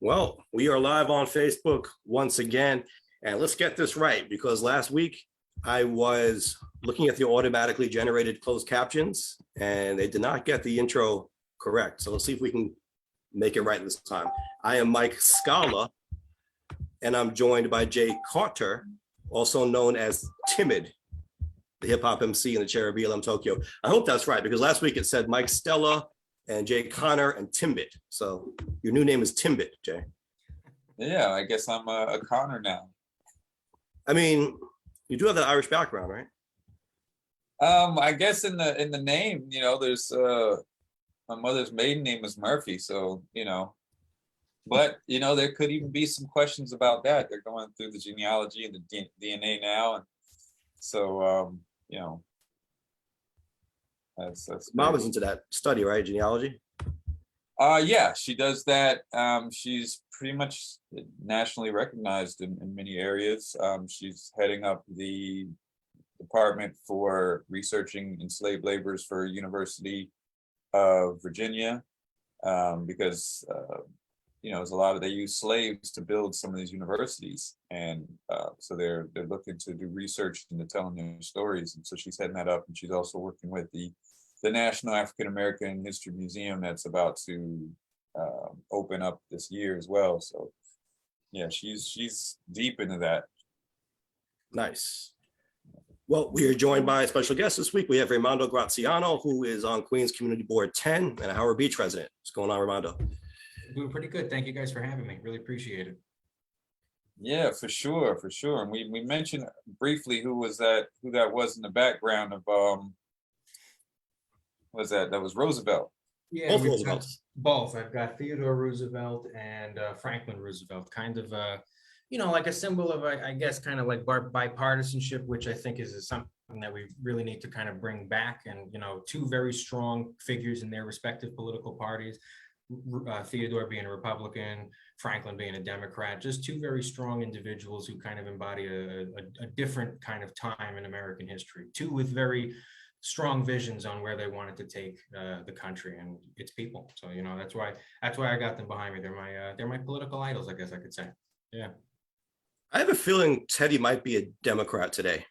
Well, we are live on Facebook once again, and let's get this right because last week I was looking at the automatically generated closed captions and they did not get the intro correct. So let's see if we can make it right this time. I am Mike Scala, and I'm joined by Jay Carter, also known as Timid, the hip hop MC in the chair of BLM Tokyo. I hope that's right because last week it said Mike Stella and Jay Connor and Timbit. So your new name is Timbit, Jay. Yeah, I guess I'm a Connor now. I mean, you do have that Irish background, right? I guess in the name, there's my mother's maiden name is Murphy, so but there could even be some questions about that. They're going through the genealogy and the DNA now, and so that's Mom is into that study, right? Genealogy. Yeah, she does that. She's pretty much nationally recognized in many areas. She's heading up the department for researching enslaved laborers for University of Virginia, because there's a lot of, they use slaves to build some of these universities, and so they're looking to do research into telling their stories, and so she's heading that up, and she's also working with the National African American History Museum that's about to open up this year as well. So yeah, she's deep into that. Nice. Well, we are joined by a special guest this week. We have Raimondo Graziano, who is on Queens Community Board 10 and a Howard Beach resident. What's going on, Raimondo? Doing pretty good. Thank you guys for having me. Really appreciate it. Yeah, for sure. And we mentioned briefly who that was in the background of that was Roosevelt. Yeah, Both Roosevelts. Both. I've got Theodore Roosevelt and Franklin Roosevelt, kind of like a symbol of, I guess, kind of like bipartisanship, which I think is something that we really need to kind of bring back. And, two very strong figures in their respective political parties, Theodore being a Republican, Franklin being a Democrat, just two very strong individuals who kind of embody a different kind of time in American history, two with very strong visions on where they wanted to take the country and its people. So that's why I got them behind me. They're my political idols, I guess I could say. Yeah. I have a feeling Teddy might be a Democrat today.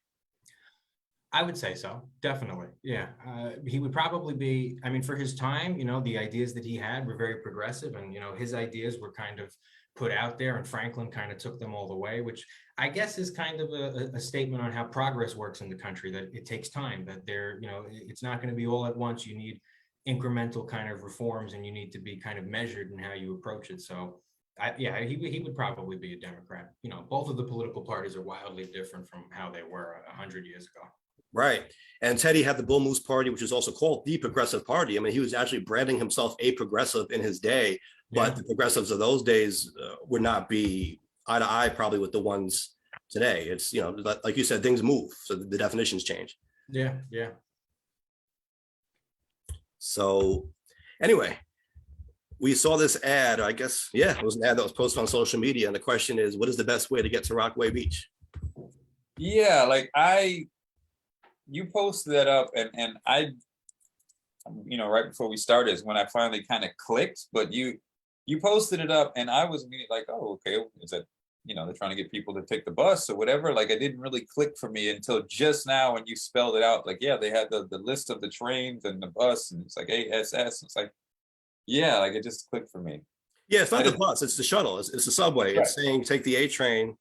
I would say so, definitely. Yeah, he would probably be. I mean, for his time, the ideas that he had were very progressive, and his ideas were kind of put out there, and Franklin kind of took them all the way, which I guess is kind of a statement on how progress works in the country, that it takes time, that it's not going to be all at once. You need incremental kind of reforms, and you need to be kind of measured in how you approach it. So he would probably be a Democrat. Both of the political parties are wildly different from how they were 100 years ago. Right. And Teddy had the Bull Moose Party, which is also called the Progressive Party. I mean, he was actually branding himself a progressive in his day, but the progressives of those days would not be eye to eye probably with the ones today. It's, like you said, things move. So the definitions change. Yeah. So anyway, we saw this ad, I guess, it was an ad that was posted on social media. And the question is, what is the best way to get to Rockaway Beach? Yeah, you posted that up, and I, right before we started is when I finally kind of clicked, but you posted it up and I was immediately like, oh, okay, is that, they're trying to get people to take the bus or whatever. It didn't really click for me until just now when you spelled it out. They had the list of the trains and the bus, and it's like ASS. It's like, it just clicked for me. Yeah, it's not the bus, it's the shuttle. It's the subway. Right. It's saying take the A train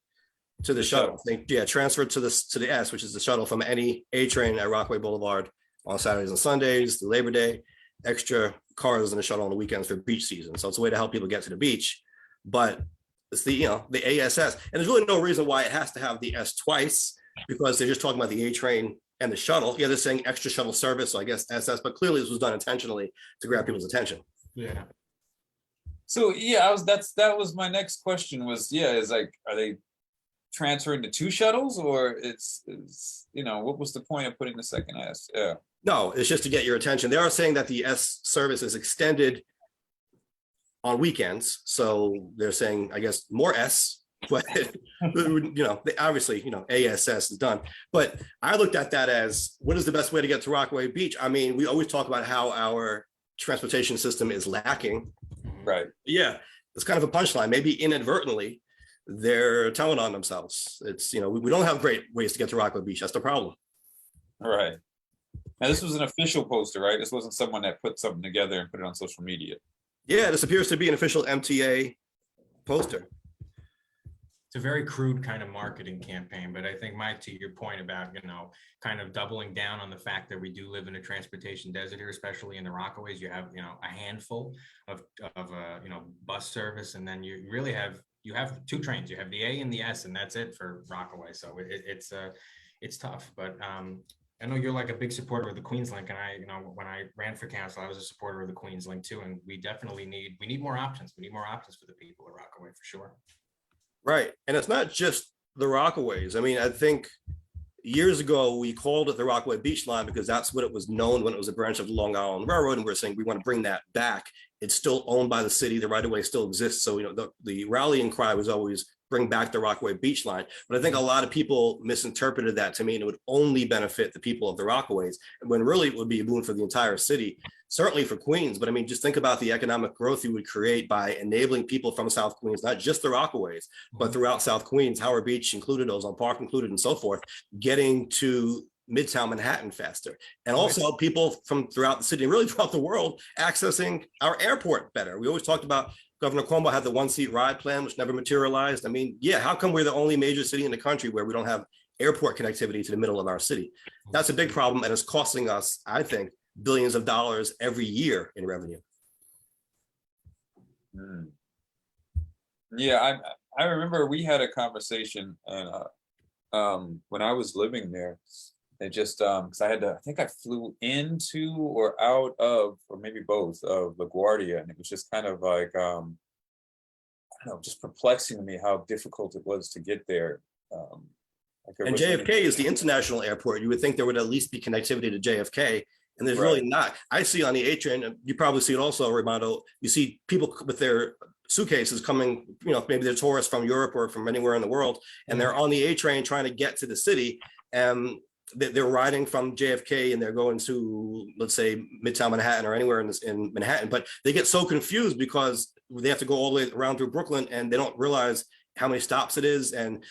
to the shuttle. Transfer to the S, which is the shuttle from any A train at Rockaway Boulevard on Saturdays and Sundays, the Labor Day, extra cars in the shuttle on the weekends for beach season. So it's a way to help people get to the beach. But it's the ASS. And there's really no reason why it has to have the S twice, because they're just talking about the A train and the shuttle. Yeah, they're saying extra shuttle service, so I guess SS, but clearly this was done intentionally to grab people's attention. Yeah. So that was my next question was, are they transferring to two shuttles, or it's what was the point of putting the second S? Yeah. No, it's just to get your attention. They are saying that the S service is extended on weekends, so they're saying, I guess, more S, but obviously, ASS is done. But I looked at that as, what is the best way to get to Rockaway Beach? I mean, we always talk about how our transportation system is lacking. Right. Yeah. it's kind of a punchline. Maybe inadvertently, they're telling on themselves. It's, we don't have great ways to get to Rockaway Beach. That's the problem. Right. Now, this was an official poster, right? This wasn't someone that put something together and put it on social media. Yeah, this appears to be an official MTA poster. It's a very crude kind of marketing campaign, but I think, Mike, to your point about, kind of doubling down on the fact that we do live in a transportation desert here, especially in the Rockaways. You have, a handful of bus service, and then you really have, two trains. You have the A and the S, and that's it for Rockaway. So it's tough, but I know you're like a big supporter of the Queens Link, and when I ran for council, I was a supporter of the Queens Link too, and we definitely need more options. We need more options for the people of Rockaway for sure. Right. And it's not just the Rockaways. I mean, I think years ago, we called it the Rockaway Beach Line because that's what it was known when it was a branch of the Long Island Railroad. And we're saying we want to bring that back. It's still owned by the city. The right of way still exists. So, the rallying cry was always bring back the Rockaway Beach Line. But I think a lot of people misinterpreted that to mean it would only benefit the people of the Rockaways, when really it would be a boon for the entire city, certainly for Queens. But I mean, just think about the economic growth you would create by enabling people from South Queens, not just the Rockaways, but throughout South Queens, Howard Beach included, Ozone Park included, and so forth, getting to Midtown Manhattan faster. And also people from throughout the city and really throughout the world accessing our airport better. We always talked about Governor Cuomo had the one-seat ride plan, which never materialized. I mean, yeah, how come we're the only major city in the country where we don't have airport connectivity to the middle of our city? That's a big problem, and it's costing us, I think, billions of dollars every year in revenue. Yeah, I remember we had a conversation, and when I was living there, they just because I think I flew into or out of, or maybe both, of LaGuardia, and it was just kind of like I don't know, just perplexing to me how difficult it was to get there. And JFK is the international airport. You would think there would at least be connectivity to JFK, and there's really not. I see on the A train, you probably see it also, Raimondo, you see people with their suitcases coming, maybe they're tourists from Europe or from anywhere in the world, and they're on the A train trying to get to the city, and they're riding from JFK and they're going to, let's say, Midtown Manhattan or anywhere in Manhattan, but they get so confused because they have to go all the way around through Brooklyn, and they don't realize how many stops it is. And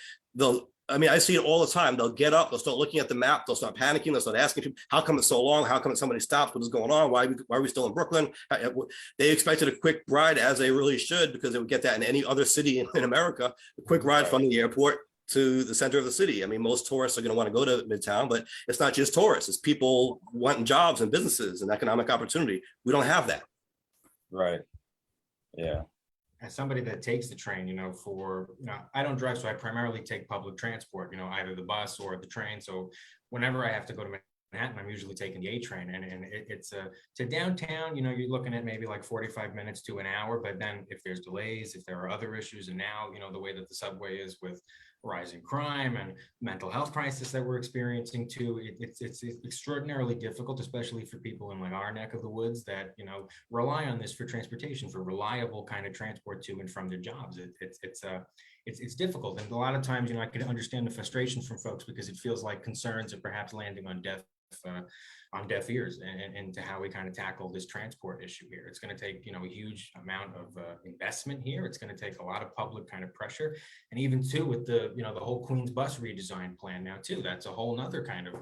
I see it all the time. They'll get up, they'll start looking at the map, they'll start panicking, they'll start asking people, how come it's so long? How come so many stops? What is going on? Why are we still in Brooklyn? They expected a quick ride, as they really should, because they would get that in any other city in America, a quick ride from the airport to the center of the city. I mean, most tourists are going to want to go to Midtown, but it's not just tourists, it's people wanting jobs and businesses and economic opportunity. We don't have that. Right. Yeah. As somebody that takes the train, I don't drive, so I primarily take public transport, either the bus or the train. So whenever I have to go to Manhattan, I'm usually taking the A train, and it's to downtown, you're looking at maybe like 45 minutes to an hour. But then if there's delays, if there are other issues, and now, the way that the subway is with rising crime and mental health crisis that we're experiencing too, it's extraordinarily difficult, especially for people in like our neck of the woods that rely on this for transportation, for reliable kind of transport to and from their jobs. It's difficult, and a lot of times I can understand the frustrations from folks because it feels like concerns are perhaps landing on deaf ears and to how we kind of tackle this transport issue here. It's going to take a huge amount of investment here. It's going to take a lot of public kind of pressure, and even too with the the whole Queens bus redesign plan now too. That's a whole nother kind of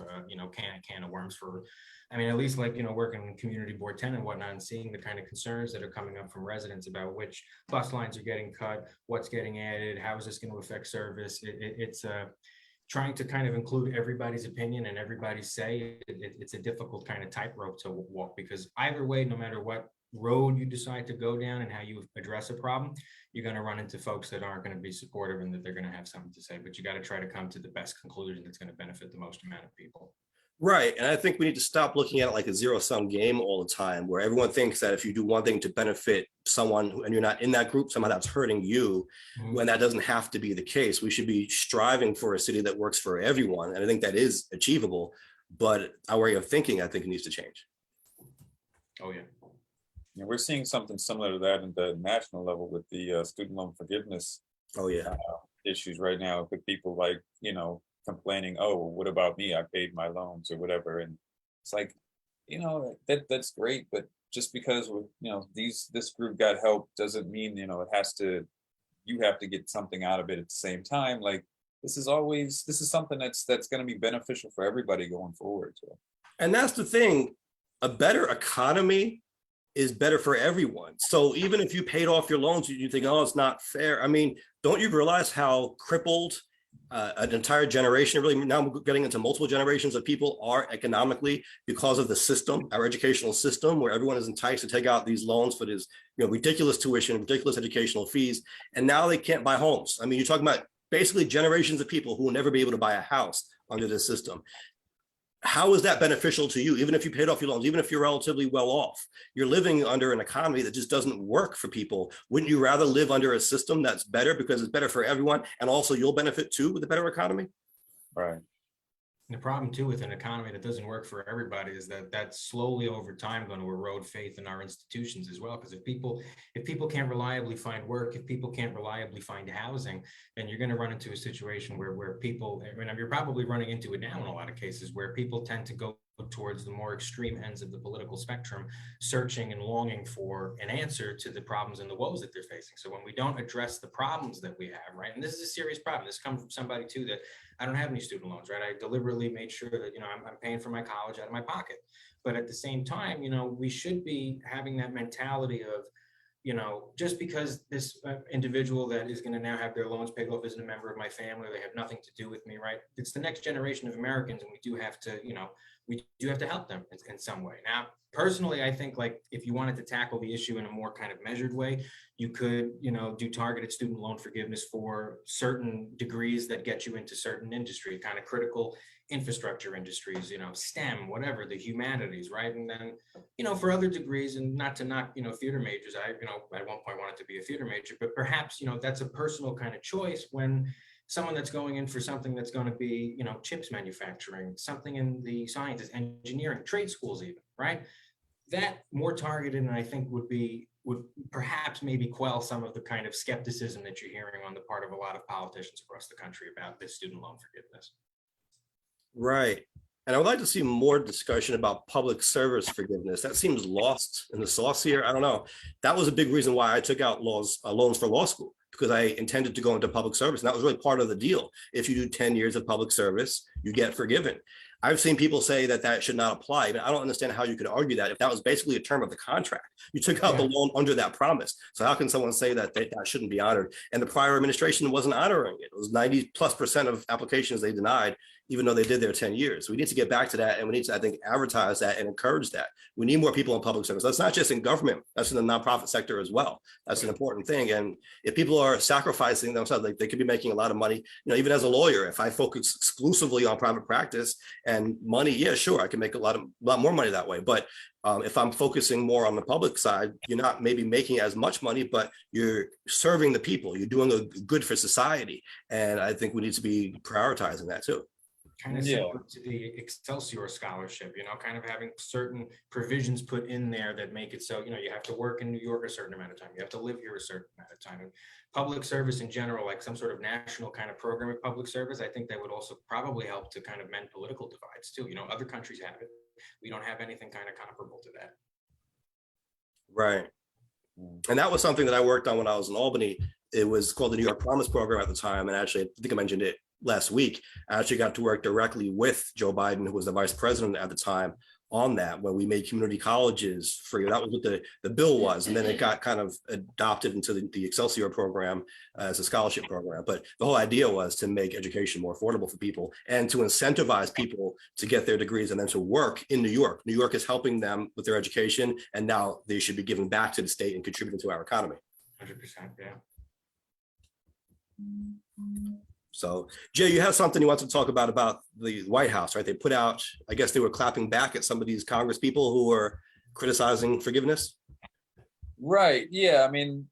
can of worms for. I mean, at least like working in community board 10 and whatnot, and seeing the kind of concerns that are coming up from residents about which bus lines are getting cut, what's getting added, how is this going to affect service. It's trying to kind of include everybody's opinion and everybody's say. It's a difficult kind of tightrope to walk, because either way, no matter what road you decide to go down and how you address a problem, you're going to run into folks that aren't going to be supportive and that they're going to have something to say. But you got to try to come to the best conclusion that's going to benefit the most amount of people. Right. And I think we need to stop looking at it like a zero-sum game all the time, where everyone thinks that if you do one thing to benefit someone and you're not in that group, somehow that's hurting you, when that doesn't have to be the case. We should be striving for a city that works for everyone. And I think that is achievable, but our way of thinking, I think, needs to change. Oh, yeah. Yeah, we're seeing something similar to that at the national level with the student loan forgiveness issues right now, with people like, complaining, oh, well, what about me? I paid my loans or whatever. And it's like, that's great, but just because, this group got help doesn't mean, you have to get something out of it at the same time. Like, this is something that's going to be beneficial for everybody going forward. So. And that's the thing, a better economy is better for everyone. So even if you paid off your loans, you think, oh, it's not fair. I mean, don't you realize how crippled an entire generation, really now we're getting into multiple generations of people are economically because of the system, our educational system, where everyone is enticed to take out these loans for this, ridiculous tuition, ridiculous educational fees. And now they can't buy homes. I mean, you're talking about basically generations of people who will never be able to buy a house under this system. How is that beneficial to you? Even if you paid off your loans, even if you're relatively well off, you're living under an economy that just doesn't work for people. Wouldn't you rather live under a system that's better because it's better for everyone, and also you'll benefit too with a better economy? Right. The problem too with an economy that doesn't work for everybody is that that's slowly over time going to erode faith in our institutions as well. Because if people can't reliably find work, if people can't reliably find housing, then you're going to run into a situation where people, you're probably running into it now in a lot of cases, where people tend to go towards the more extreme ends of the political spectrum, searching and longing for an answer to the problems and the woes that they're facing. So when we don't address the problems that we have, right, and this is a serious problem, this comes from somebody too that I don't have any student loans, right? I deliberately made sure that, I'm paying for my college out of my pocket. But at the same time, we should be having that mentality of, just because this individual that is going to now have their loans paid off isn't a member of my family, they have nothing to do with me, right? It's the next generation of Americans, and we do have to help them in some way. Now, personally, I think, like, if you wanted to tackle the issue in a more kind of measured way, you could, do targeted student loan forgiveness for certain degrees that get you into certain industry, kind of critical infrastructure industries, STEM, whatever, the humanities, right? And then, for other degrees, and not to knock, theater majors, I at one point wanted to be a theater major, but perhaps, that's a personal kind of choice when someone that's going in for something that's going to be, chips manufacturing, something in the sciences, engineering, trade schools even, right? That more targeted, and I think would perhaps maybe quell some of the kind of skepticism that you're hearing on the part of a lot of politicians across the country about this student loan forgiveness. Right. And I would like to see more discussion about public service forgiveness. That seems lost in the sauce here. I don't know. That was a big reason why I took out loans for law school, because I intended to go into public service. And that was really part of the deal. If you do 10 years of public service, you get forgiven. I've seen people say that should not apply, but I don't understand how you could argue that if that was basically a term of the contract. You took out the loan under that promise. So how can someone say that shouldn't be honored? And the prior administration wasn't honoring it. It was 90+% of applications they denied, even though they did their 10 years. So we need to get back to that, and we need to, I think, advertise that and encourage that. We need more people in public service. That's not just in government, that's in the nonprofit sector as well. That's an important thing. And if people are sacrificing themselves, like, they could be making a lot of money. Even as a lawyer, if I focus exclusively on private practice and money, yeah, sure, I can make a lot more money that way. But if I'm focusing more on the public side, you're not maybe making as much money, but you're serving the people, you're doing a good for society. And I think we need to be prioritizing that too. Kind of similar to the Excelsior scholarship, kind of having certain provisions put in there that make it so, you have to work in New York a certain amount of time, you have to live here a certain amount of time. And public service in general, like some sort of national kind of program of public service, I think that would also probably help to kind of mend political divides too. Other countries have it. We don't have anything kind of comparable to that. Right. And that was something that I worked on when I was in Albany. It was called the New York Promise Program at the time. And actually, I think I mentioned it last week. I actually got to work directly with Joe Biden, who was the vice president at the time, on that, when we made community colleges free. That was what the bill was. And then it got kind of adopted into the Excelsior program as a scholarship program. But the whole idea was to make education more affordable for people and to incentivize people to get their degrees and then to work in New York. New York is helping them with their education, and now they should be giving back to the state and contributing to our economy. 100%, yeah. So, Jay, you have something you want to talk about the White House, right? They put out, I guess they were clapping back at some of these Congress people who were criticizing forgiveness. Right. Yeah. I mean,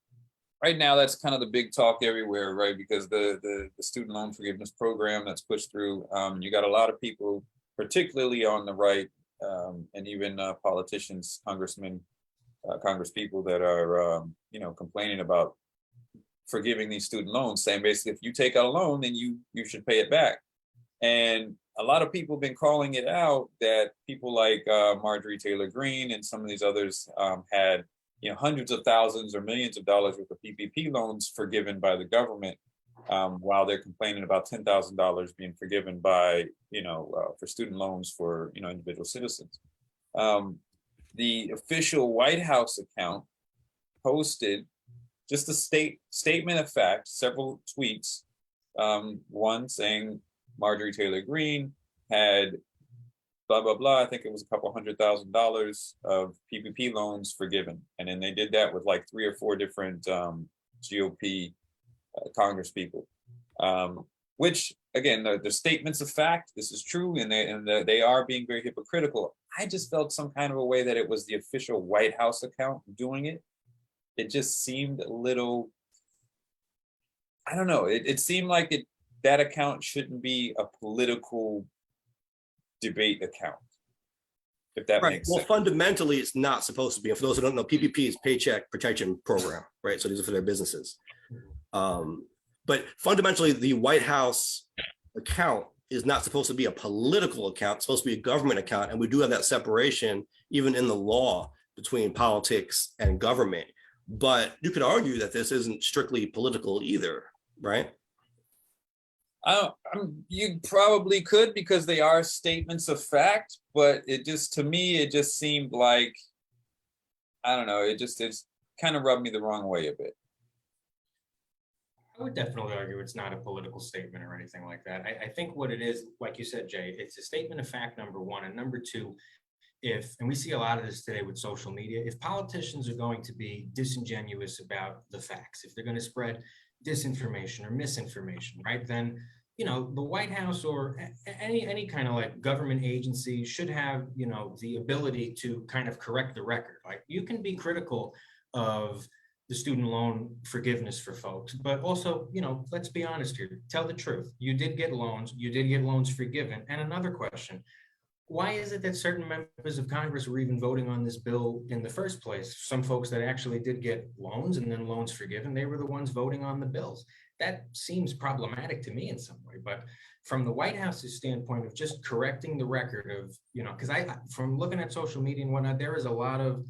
right now that's kind of the big talk everywhere, right? Because the student loan forgiveness program that's pushed through, you got a lot of people, particularly on the right, and even politicians, congressmen, congresspeople that are, complaining about forgiving these student loans, saying basically, if you take out a loan, then you should pay it back. And a lot of people have been calling it out that people like Marjorie Taylor Greene and some of these others had, hundreds of thousands or millions of dollars worth of PPP loans forgiven by the government, while they're complaining about $10,000 being forgiven by, for student loans for, individual citizens. The official White House account posted just a statement of fact, several tweets. One saying Marjorie Taylor Greene had blah, blah, blah. I think it was a couple $100,000 of PPP loans forgiven. And then they did that with like 3 or 4 different GOP Congress people, which again, the statements of fact, this is true, and they are being very hypocritical. I just felt some kind of a way that it was the official White House account doing it. It just seemed a little, I don't know. It seemed like that account shouldn't be a political debate account, if that makes Well, sense. fundamentally, it's not supposed to be. And for those who don't know, PPP is Paycheck Protection Program, right? So these are for their businesses. But fundamentally, the White House account is not supposed to be a political account. It's supposed to be a government account. And we do have that separation, even in the law, between politics and government. But you could argue that this isn't strictly political either, right? You probably could, because they are statements of fact, but to me, it just seemed like, I don't know, it's kind of rubbed me the wrong way a bit. I would definitely argue it's not a political statement or anything like that. I think what it is, like you said, Jay, it's a statement of fact, number one. And number two, and we see a lot of this today with social media, if politicians are going to be disingenuous about the facts, if they're going to spread disinformation or misinformation, right, then the White House or any kind of like government agency should have, the ability to kind of correct the record. Like, you can be critical of the student loan forgiveness for folks, but also, let's be honest here, tell the truth. You did get loans forgiven. And another question, why is it that certain members of Congress were even voting on this bill in the first place? Some folks that actually did get loans and then loans forgiven, they were the ones voting on the bills. That seems problematic to me in some way. But from the White House's standpoint of just correcting the record of, because from looking at social media and whatnot, there is a lot of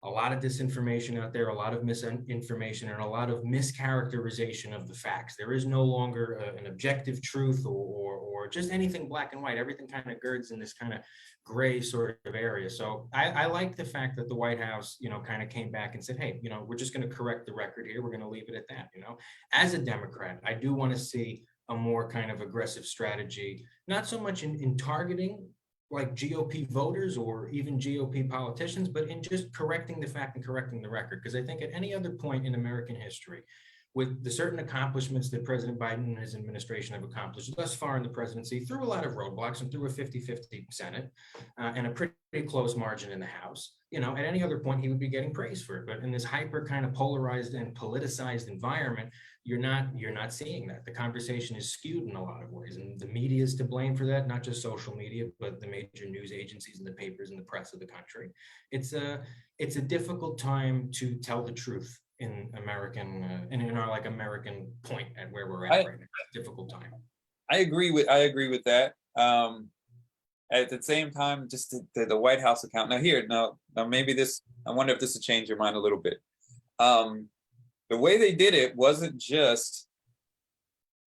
disinformation out there, a lot of misinformation, and a lot of mischaracterization of the facts. There is no longer an objective truth or just anything black and white. Everything kind of girds in this kind of gray sort of area. So I like the fact that the White House, kind of came back and said, hey, we're just going to correct the record here. We're going to leave it at that. As a Democrat, I do want to see a more kind of aggressive strategy, not so much in targeting like GOP voters or even GOP politicians, but in just correcting the fact and correcting the record. Because I think at any other point in American history, with the certain accomplishments that President Biden and his administration have accomplished thus far in the presidency, through a lot of roadblocks and through a 50-50 Senate and a pretty close margin in the House, at any other point, he would be getting praise for it. But in this hyper kind of polarized and politicized environment, you're not seeing that. The conversation is skewed in a lot of ways, and the media is to blame for that, not just social media, but the major news agencies and the papers and the press of the country. It's a difficult time to tell the truth in American in our like American point at where we're at right now. Difficult time. I agree with that. At the same time, just the White House account. Now maybe this, I wonder if this will change your mind a little bit. The way they did it wasn't just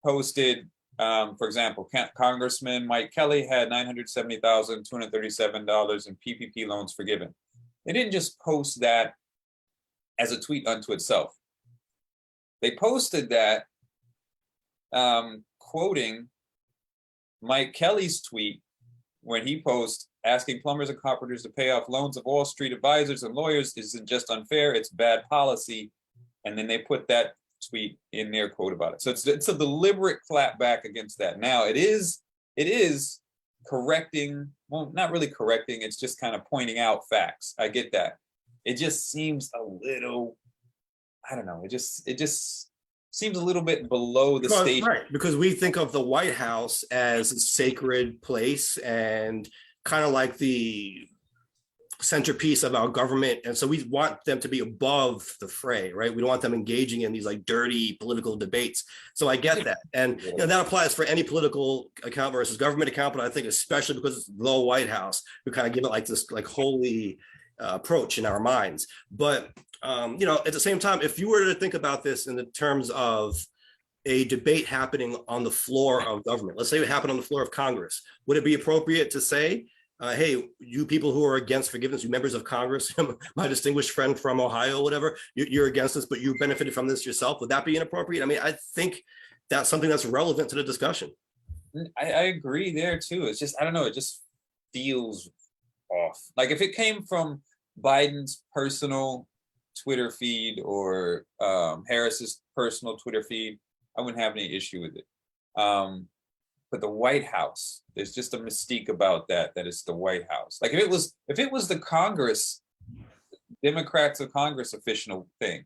posted, for example, Congressman Mike Kelly had $970,237 in PPP loans forgiven. They didn't just post that as a tweet unto itself. They posted that quoting Mike Kelly's tweet when he posts, asking plumbers and carpenters to pay off loans of Wall Street advisors and lawyers isn't just unfair, it's bad policy. And then they put that tweet in their quote about it. So it's a deliberate clap back against that. Now it is correcting, well, not really correcting, it's just kind of pointing out facts. I get that. It just seems a little, I don't know, it just seems a little bit below the stage. Right, because we think of the White House as a sacred place and kind of like the centerpiece of our government. And so we want them to be above the fray, right? We don't want them engaging in these like dirty political debates. So I get that. And that applies for any political account versus government account, but I think especially because it's the White House, we kind of give it like this like holy approach in our minds. But, at the same time, if you were to think about this in the terms of a debate happening on the floor of government, let's say it happened on the floor of Congress, would it be appropriate to say, hey, you people who are against forgiveness, you members of Congress, my distinguished friend from Ohio, whatever, you're against this, but you benefited from this yourself. Would that be inappropriate? I mean, I think that's something that's relevant to the discussion. I agree there too. It's just, I don't know, it just feels off. Like if it came from Biden's personal Twitter feed or Harris's personal Twitter feed, I wouldn't have any issue with it. But the White House, there's just a mystique about that it's the White House. Like if it was the Congress, Democrats of Congress official thing,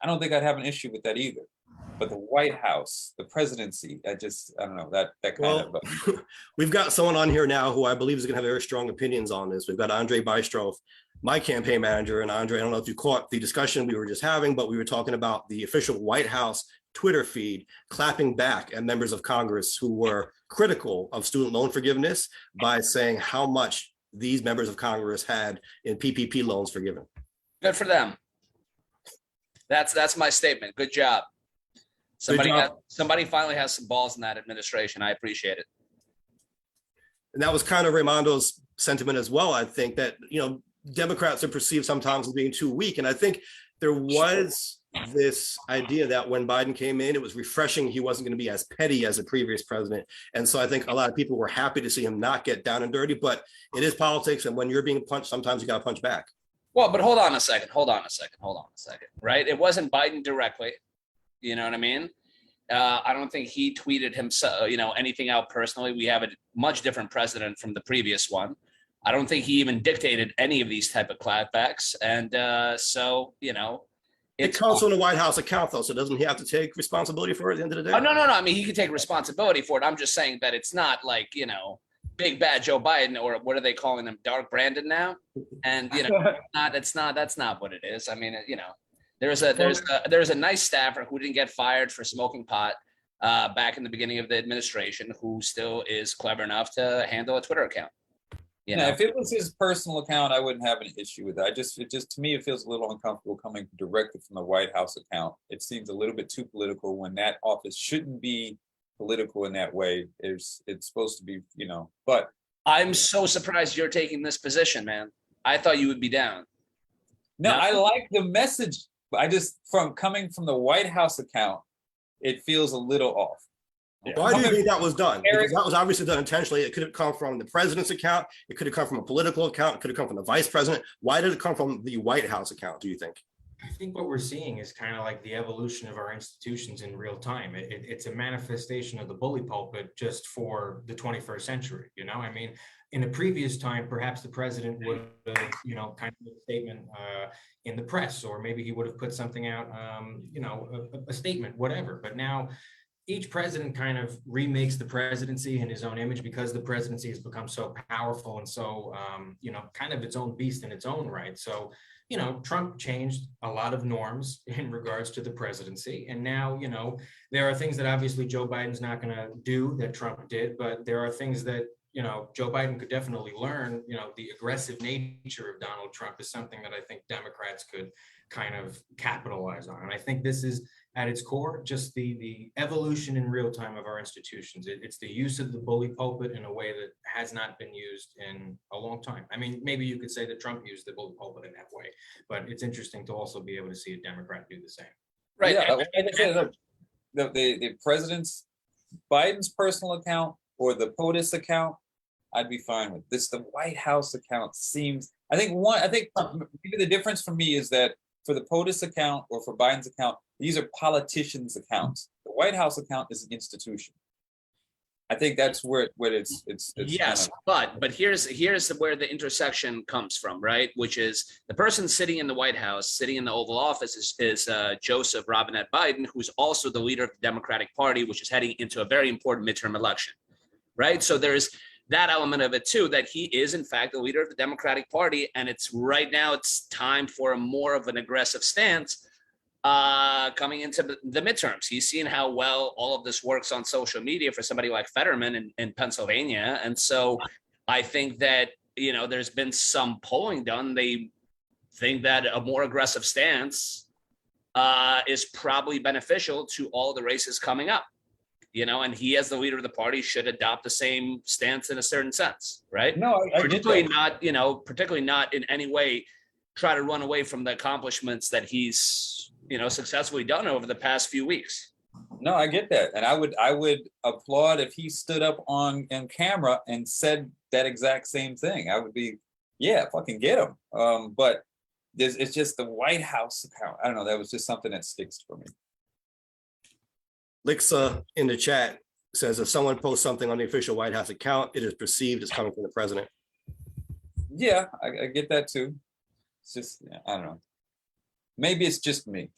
I don't think I'd have an issue with that either. But the White House, the presidency, I don't know, that kind of. We've got someone on here now who I believe is going to have very strong opinions on this. We've got Andrey Bystrov, my campaign manager. And Andrey, I don't know if you caught the discussion we were just having, but we were talking about the official White House Twitter feed clapping back at members of Congress who were critical of student loan forgiveness by saying how much these members of Congress had in PPP loans forgiven. Good for them. That's my statement. Good job. Somebody finally has some balls in that administration. I appreciate it. And that was kind of Raimondo's sentiment as well. I think that, Democrats are perceived sometimes as being too weak. And I think there was this idea that when Biden came in, it was refreshing. He wasn't going to be as petty as the previous president. And so I think a lot of people were happy to see him not get down and dirty, but it is politics. And when you're being punched, sometimes you got to punch back. Well, but hold on a second, right? It wasn't Biden directly. You know what I mean? I don't think he tweeted himself, anything out personally. We have a much different president from the previous one. I don't think he even dictated any of these type of clapbacks. And it comes from the White House account, though. So doesn't he have to take responsibility for it at the end of the day? Oh, no. I mean, he could take responsibility for it. I'm just saying that it's not like, big bad Joe Biden, or what are they calling him? Dark Brandon now? And, that's not what it is. I mean, there's a nice staffer who didn't get fired for smoking pot back in the beginning of the administration, who still is clever enough to handle a Twitter account. If it was his personal account, I wouldn't have an issue with that. It just to me, it feels a little uncomfortable coming directly from the White House account. It seems a little bit too political when that office shouldn't be political in that way. It's supposed to be, but I'm so surprised you're taking this position, man. I thought you would be down. No, I like the message. I just, coming from the White House account, it feels a little off. Why do you think that was done? Because that was obviously done intentionally. It could have come from the president's account. It could have come from a political account. It could have come from the vice president. Why did it come from the White House account, do you think? I think what we're seeing is kind of like the evolution of our institutions in real time. It's a manifestation of the bully pulpit just for the 21st century. I mean, in a previous time, perhaps the president would have, kind of made a statement in the press, or maybe he would have put something out, a statement, whatever. But now each president kind of remakes the presidency in his own image, because the presidency has become so powerful and so, kind of its own beast in its own right. So, Trump changed a lot of norms in regards to the presidency. And now, there are things that obviously Joe Biden's not going to do that Trump did, but there are things that, Joe Biden could definitely learn. The aggressive nature of Donald Trump is something that I think Democrats could kind of capitalize on. And I think this is, at its core, just the evolution in real time of our institutions. It's the use of the bully pulpit in a way that has not been used in a long time. I mean, maybe you could say that Trump used the bully pulpit in that way, but it's interesting to also be able to see a Democrat do the same. Right. Yeah, the president's, Biden's personal account or the POTUS account, I'd be fine with this. The White House account seems, I think maybe the difference for me is that for the POTUS account or for Biden's account, these are politicians' accounts. The White House account is an institution. I think that's where it's yes, but here's where the intersection comes from, right? Which is the person sitting in the White House, sitting in the Oval Office, is Joseph Robinette Biden, who's also the leader of the Democratic Party, which is heading into a very important midterm election, right? So there's that element of it too, that he is in fact the leader of the Democratic Party, and it's right now it's time for a more of an aggressive stance coming into the midterms. He's seen how well all of this works on social media for somebody like Fetterman in Pennsylvania, and so I think that there's been some polling done. They think that a more aggressive stance is probably beneficial to all the races coming up. And he, as the leader of the party, should adopt the same stance in a certain sense, right? No, I particularly get that. not, particularly not in any way try to run away from the accomplishments that he's, successfully done over the past few weeks. No, I get that, and I would applaud if he stood up on camera and said that exact same thing. I would be, yeah, fucking get him. But it's just the White House account. I don't know. That was just something that sticks for me. Lixa in the chat says if someone posts something on the official White House account, it is perceived as coming from the president. Yeah, I get that too. It's just, I don't know. Maybe it's just me.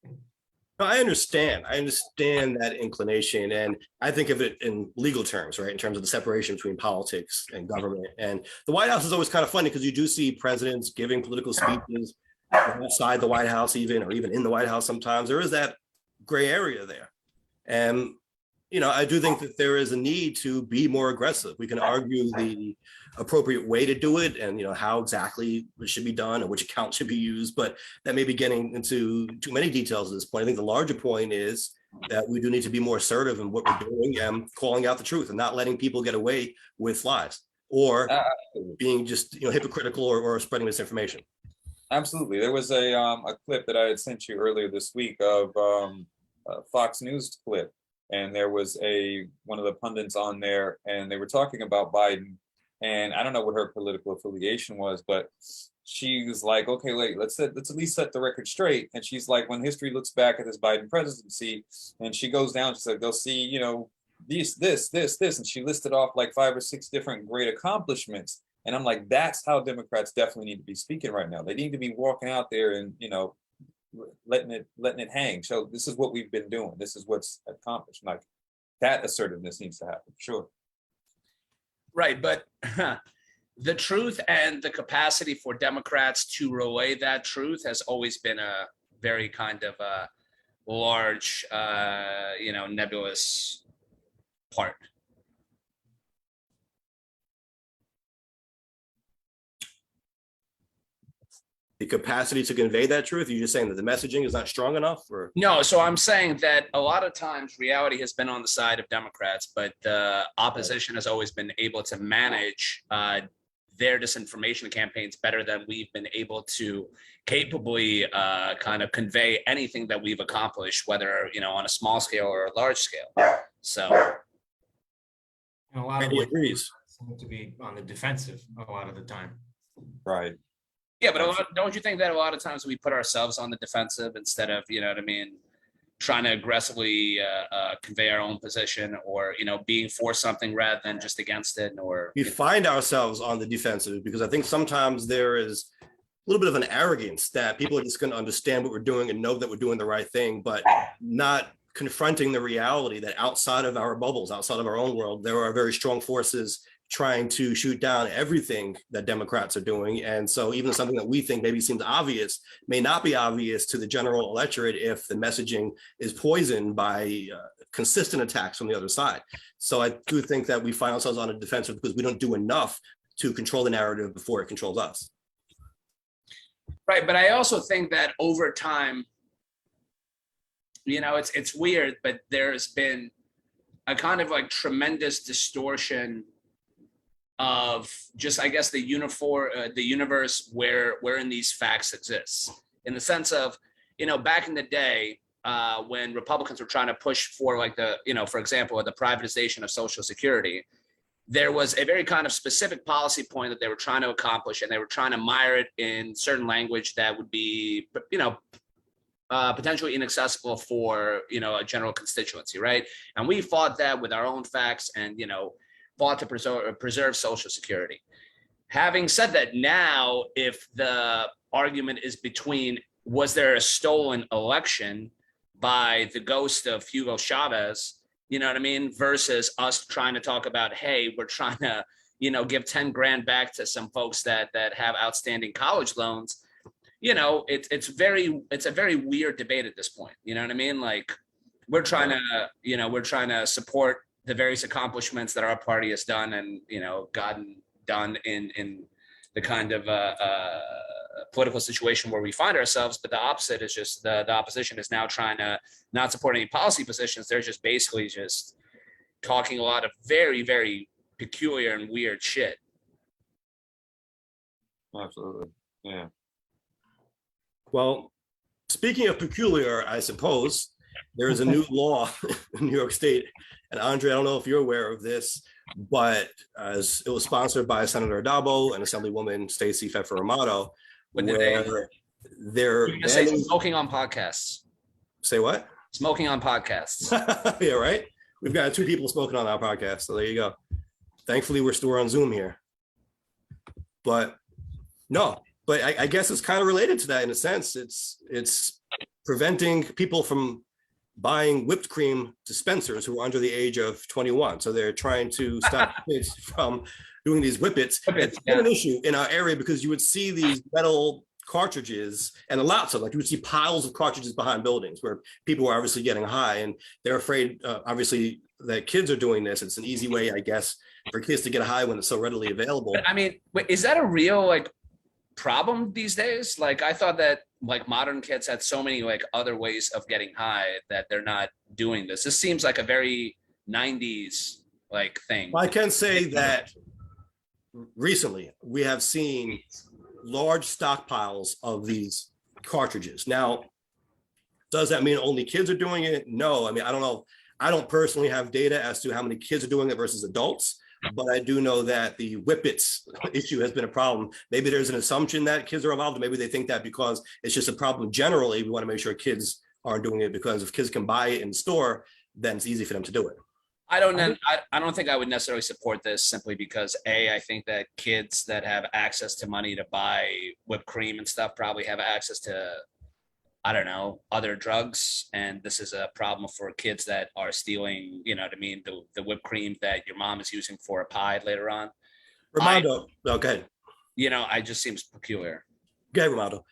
No, I understand that inclination, and I think of it in legal terms, right? In terms of the separation between politics and government. And the White House is always kind of funny because you do see presidents giving political speeches outside the White House, or even in the White House sometimes. There is that gray area there. And, I do think that there is a need to be more aggressive. We can argue the appropriate way to do it and, how exactly it should be done and which account should be used, but that may be getting into too many details at this point. I think the larger point is that we do need to be more assertive in what we're doing and calling out the truth and not letting people get away with lies or being just, hypocritical or spreading misinformation. Absolutely. There was a clip that I had sent you earlier this week of a Fox News clip, and there was one of the pundits on there, and they were talking about Biden, and I don't know what her political affiliation was, but she was like, okay, wait, let's at least set the record straight. And she's like, when history looks back at this Biden presidency, and she goes down, she's like, they'll see, this, and she listed off like 5 or 6 different great accomplishments. And I'm like, that's how Democrats definitely need to be speaking right now. They need to be walking out there and, letting it hang. So this is what we've been doing. This is what's accomplished. Like that assertiveness needs to happen. Sure. Right. But the truth and the capacity for Democrats to relay that truth has always been a very kind of a large, nebulous part. The capacity to convey that truth? You're just saying that the messaging is not strong enough? Or No, so I'm saying that a lot of times reality has been on the side of Democrats, but the opposition has always been able to manage their disinformation campaigns better than we've been able to capably kind of convey anything that we've accomplished, whether, on a small scale or a large scale. So. And a lot of he agrees. seem to be on the defensive a lot of the time. Right. Yeah, but don't you think that a lot of times we put ourselves on the defensive instead of, trying to aggressively convey our own position or, being for something rather than just against it? Or we find ourselves on the defensive because I think sometimes there is a little bit of an arrogance that people are just going to understand what we're doing and know that we're doing the right thing, but not confronting the reality that outside of our bubbles, outside of our own world, there are very strong forces trying to shoot down everything that Democrats are doing. And so even something that we think maybe seems obvious may not be obvious to the general electorate if the messaging is poisoned by consistent attacks from the other side. So I do think that we find ourselves on a defensive because we don't do enough to control the narrative before it controls us. Right, but I also think that over time, it's weird, but there's been a kind of like tremendous distortion of just, I guess, the universe wherein these facts exist, in the sense of, back in the day when Republicans were trying to push for like for example, the privatization of Social Security, there was a very kind of specific policy point that they were trying to accomplish, and they were trying to mire it in certain language that would be, potentially inaccessible for, a general constituency, right? And we fought that with our own facts and, fought to preserve Social Security. Having said that, now, if the argument is between, was there a stolen election by the ghost of Hugo Chavez You know what I mean? Versus us trying to talk about, hey, we're trying to, give 10 grand back to some folks that have outstanding college loans. It's a very weird debate at this point. You know what I mean? Like we're trying to support the various accomplishments that our party has done and, gotten done in the kind of political situation where we find ourselves. But the opposite is just the opposition is now trying to not support any policy positions. They're just basically just talking a lot of very, very peculiar and weird shit. Absolutely. Yeah. Well, speaking of peculiar, I suppose there is a new law in New York State. And Andrey, I don't know if you're aware of this, but as it was sponsored by Senator Addabbo and Assemblywoman Stacey Pfeffer Amato, where they're smoking on podcasts. Say what? Smoking on podcasts. Yeah, right. We've got 2 people smoking on our podcast, so there you go. Thankfully, we're still on Zoom here. But no, but I guess it's kind of related to that in a sense. It's preventing people from buying whipped cream dispensers who are under the age of 21. So they're trying to stop kids from doing these whippets. It's been an issue in our area because you would see these metal cartridges and lots of, like, you would see piles of cartridges behind buildings where people were obviously getting high, and they're afraid obviously that kids are doing this. It's an easy way, I guess, for kids to get high when it's so readily available. But, I mean, is that a real problem these days? Like, I thought that modern kids had so many other ways of getting high that they're not doing this. This seems like a very 90s thing. Well, I can say that recently we have seen large stockpiles of these cartridges. Now, does that mean only kids are doing it? No. I mean, I don't know. I don't personally have data as to how many kids are doing it versus adults, but I do know that the whippets issue has been a problem. Maybe there's an assumption that kids are involved. Maybe they think that because it's just a problem generally, we want to make sure kids aren't doing it, because if kids can buy it in the store, then it's easy for them to do it. I don't think I would necessarily support this, simply because I think that kids that have access to money to buy whipped cream and stuff probably have access to, I don't know, other drugs. And this is a problem for kids that are stealing, you know what I mean, the whipped cream that your mom is using for a pie later on. Raimondo, okay. It just seems peculiar. Okay, Raimondo.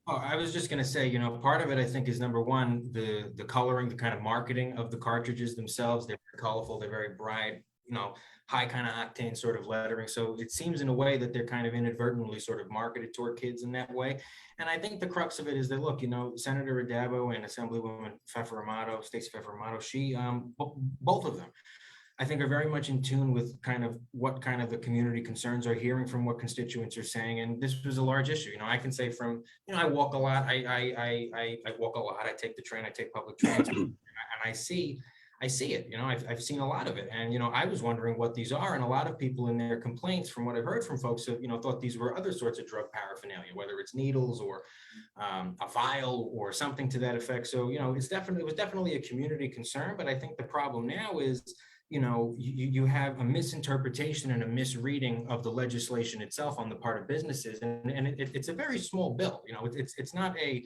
Oh, I was just going to say, part of it, I think, is number one, the coloring, the kind of marketing of the cartridges themselves. They're very colorful, they're very bright, high kind of octane sort of lettering. So it seems in a way that they're kind of inadvertently sort of marketed toward kids in that way. And I think the crux of it is that, look, Senator Addabbo and Assemblywoman Stacey Pfeffer Amato, she, both of them, I think, are very much in tune with kind of what kind of the community concerns are, hearing from what constituents are saying. And this was a large issue. I can say from, I walk a lot. I walk a lot. I take the train. I take public transport, and I see it. I've seen a lot of it. And I was wondering what these are. And a lot of people in their complaints, from what I've heard from folks, have thought these were other sorts of drug paraphernalia, whether it's needles or a vial or something to that effect. So it was definitely a community concern. But I think the problem now is, you have a misinterpretation and a misreading of the legislation itself on the part of businesses, and it's a very small bill. It's not a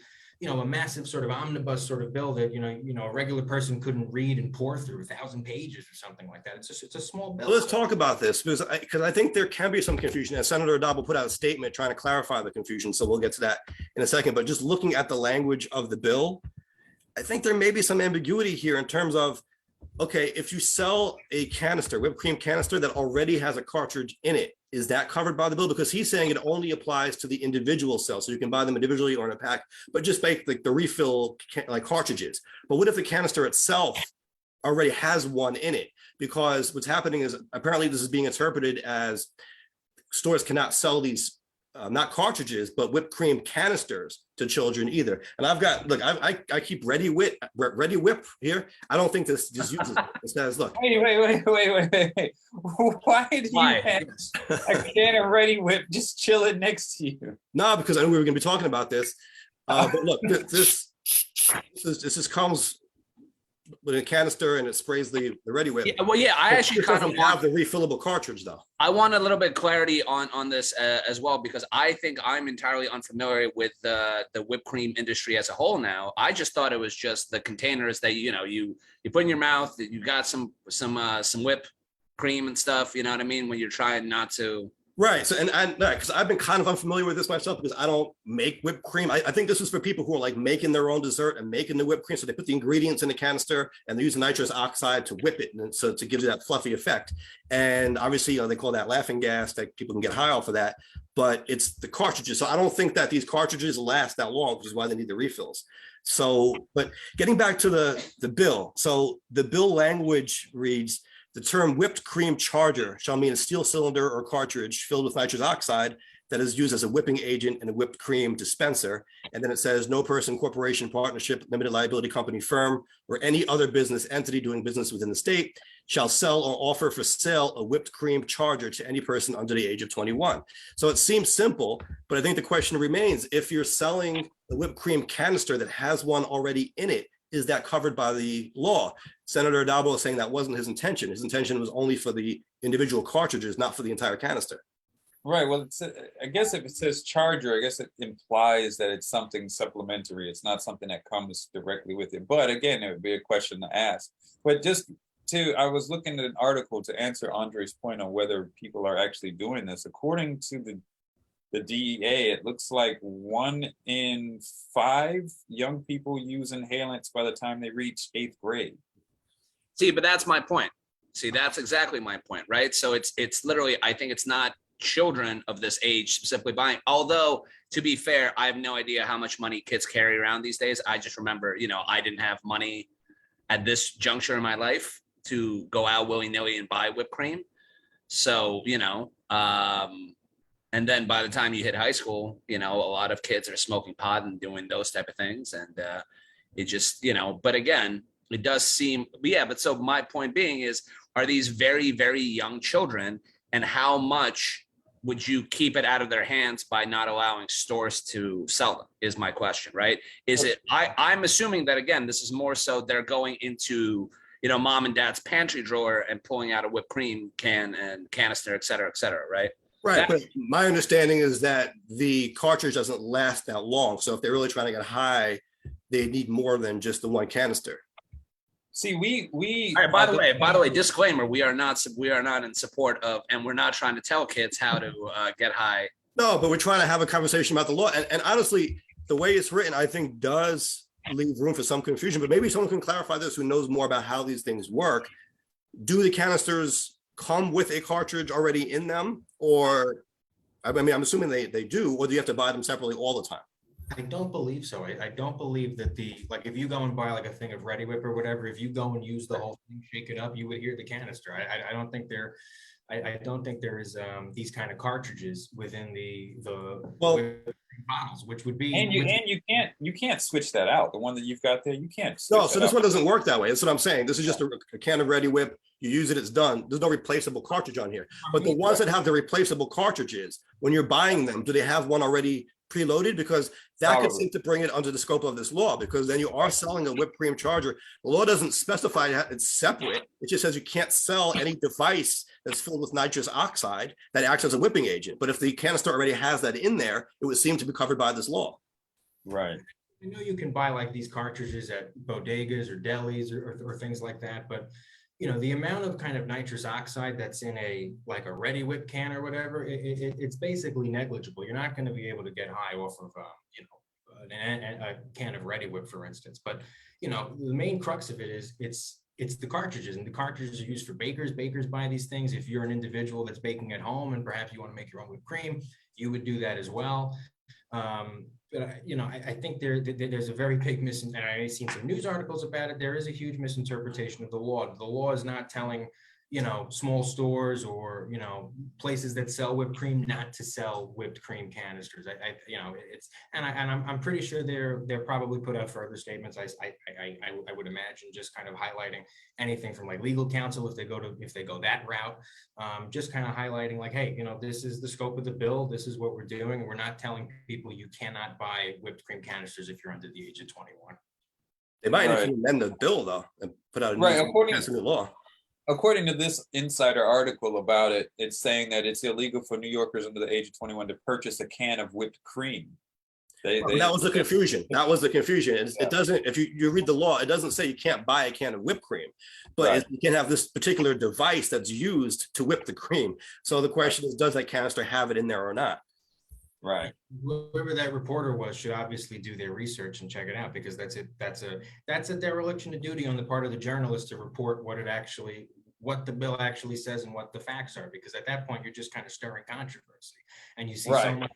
massive sort of omnibus sort of bill that a regular person couldn't read and pore through 1,000 pages or something like that. It's a small bill. Well, let's talk about this, because I think there can be some confusion. As Senator Addabbo put out a statement trying to clarify the confusion, so we'll get to that in a second. But just looking at the language of the bill, I think there may be some ambiguity here in terms of, okay, if you sell a canister, whipped cream canister that already has a cartridge in it, is that covered by the bill? Because he's saying it only applies to the individual cells, so you can buy them individually or in a pack, but just make the refill cartridges. But what if the canister itself already has one in it? Because what's happening is, apparently this is being interpreted as stores cannot sell these not cartridges, but whipped cream canisters to children either. And I've got, look, I keep Ready Whip here. I don't think this just uses it. It says, look. Wait. Why do you have a can of Ready Whip just chilling next to you? No, because I knew we were going to be talking about this. But look, this comes with a canister and it sprays the Ready Whip. Yeah, well, yeah, I actually It kind of doesn't have the refillable cartridge though. I want a little bit of clarity on this as well, because I think I'm entirely unfamiliar with the whipped cream industry as a whole now. I just thought it was just the containers that you put in your mouth, that you got some whipped cream and stuff, you know what I mean, when you're trying not to. Right. So, and because I've been kind of unfamiliar with this myself because I don't make whipped cream. I think this is for people who are like making their own dessert and making the whipped cream. So they put the ingredients in the canister and they use nitrous oxide to whip it. And so to give you that fluffy effect. And obviously, they call that laughing gas that people can get high off of that, but it's the cartridges. So I don't think that these cartridges last that long, which is why they need the refills. So, but getting back to the bill. So the bill language reads, the term whipped cream charger shall mean a steel cylinder or cartridge filled with nitrous oxide that is used as a whipping agent in a whipped cream dispenser. And then it says no person, corporation, partnership, limited liability company, firm, or any other business entity doing business within the state shall sell or offer for sale a whipped cream charger to any person under the age of 21. So it seems simple, but I think the question remains, if you're selling a whipped cream canister that has one already in it, is that covered by the law? Senator Addabbo is saying that wasn't his intention. His intention was only for the individual cartridges, not for the entire canister. Right. Well, I guess if it says charger, I guess it implies that it's something supplementary. It's not something that comes directly with it. But again, it would be a question to ask. But I was looking at an article to answer Andre's point on whether people are actually doing this. According to the DEA, it looks like 1 in 5 young people use inhalants by the time they reach 8th grade. See, but that's my point. See, that's exactly my point, right? So it's literally, I think it's not children of this age specifically buying. Although, to be fair, I have no idea how much money kids carry around these days. I just remember, I didn't have money at this juncture in my life to go out willy-nilly and buy whipped cream. So, and then by the time you hit high school, a lot of kids are smoking pot and doing those type of things. And it just, but again, it does seem, but so my point being is, are these very, very young children, and how much would you keep it out of their hands by not allowing stores to sell them is my question, right? Is it, I'm assuming that, again, this is more so they're going into, mom and dad's pantry drawer and pulling out a whipped cream can and canister, et cetera, right? Right, but my understanding is that the cartridge doesn't last that long. So if they're really trying to get high, they need more than just the one canister. See, we. All right, by the way, disclaimer: we are not in support of, and we're not trying to tell kids how to get high. No, but we're trying to have a conversation about the law. And honestly, the way it's written, I think does leave room for some confusion. But maybe someone can clarify this who knows more about how these things work. Do the canisters come with a cartridge already in them, or I'm assuming they do, or do you have to buy them separately all the time? I don't believe so. I don't believe that if you go and buy like a thing of Ready Whip or whatever, if you go and use the whole thing, shake it up, you would hear the canister. I don't think I don't think there is these kind of cartridges within the bottles, which would be. And you can't switch that out. The one that you've got there, you can't. No, so this one doesn't work that way. That's what I'm saying. This is just a can of Ready Whip. You use it, it's done. There's no replaceable cartridge on here. But the ones that have the replaceable cartridges, when you're buying them, do they have one already preloaded? Because that could seem to bring it under the scope of this law, because then you are selling a whipped cream charger. The law doesn't specify it's separate. It just says you can't sell any device that's filled with nitrous oxide that acts as a whipping agent. But if the canister already has that in there, it would seem to be covered by this law. Right. I know you can buy like these cartridges at bodegas or delis or things like that, but the amount of kind of nitrous oxide that's in a Ready Whip can or whatever, it's basically negligible. You're not going to be able to get high off of a can of Ready Whip, for instance. But the main crux of it is it's the cartridges, and the cartridges are used for bakers. Bakers buy these things. If you're an individual that's baking at home and perhaps you want to make your own whipped cream, you would do that as well. But I think there's a very big and I've seen some news articles about it. There is a huge misinterpretation of the law. The law is not telling small stores or places that sell whipped cream not to sell whipped cream canisters. I'm pretty sure they're probably put out further statements. I would imagine, just kind of highlighting anything from like legal counsel if they go that route, just kind of highlighting like, hey, this is the scope of the bill. This is what we're doing, and we're not telling people you cannot buy whipped cream canisters if you're under the age of 21. They might Right. if you amend the bill though and put out a Right, pass a new law. According to this insider article about it, it's saying that it's illegal for New Yorkers under the age of 21 to purchase a can of whipped cream. Well, that was the confusion. That was the confusion. It Yeah. doesn't, if you read the law, it doesn't say you can't buy a can of whipped cream, but Right. you can have this particular device that's used to whip the cream. So the question is, does that canister have it in there or not? Right. Whoever that reporter was should obviously do their research and check it out, because that's a dereliction of duty on the part of the journalist to report what the bill actually says and what the facts are, because at that point you're just kind of stirring controversy, and you see so Right. much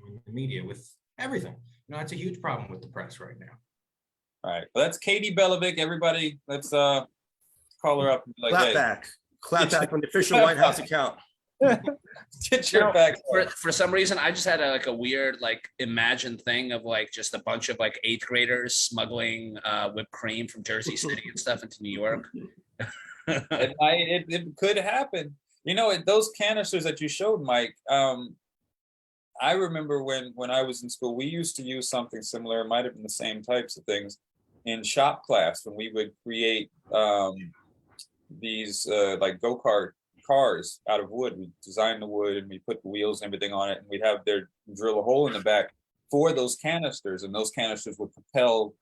in the media with everything. It's a huge problem with the press right now. All right. Well, that's Katie Belovic. Everybody, let's call her up and be like, Clap hey, back. Clap back from the official White House account. get your back. For some reason, I just had a weird imagined thing of just a bunch of 8th graders smuggling whipped cream from Jersey City and stuff into New York. It could happen. Those canisters that you showed, Mike, I remember when I was in school, we used to use something similar. It might have been the same types of things in shop class when we would create these go-kart cars out of wood. We designed the wood and we put the wheels and everything on it, and we'd have their drill a hole in the back for those canisters, and those canisters would propel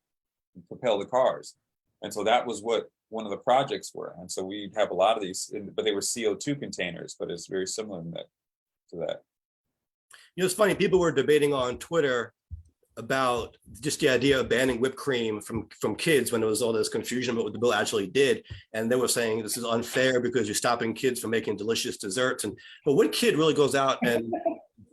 the cars. And so that was what one of the projects were. And so we'd have a lot of these, but they were CO2 containers, but it's very similar to that. It's funny, people were debating on Twitter about just the idea of banning whipped cream from kids when there was all this confusion about what the bill actually did. And they were saying this is unfair because you're stopping kids from making delicious desserts. But what kid really goes out and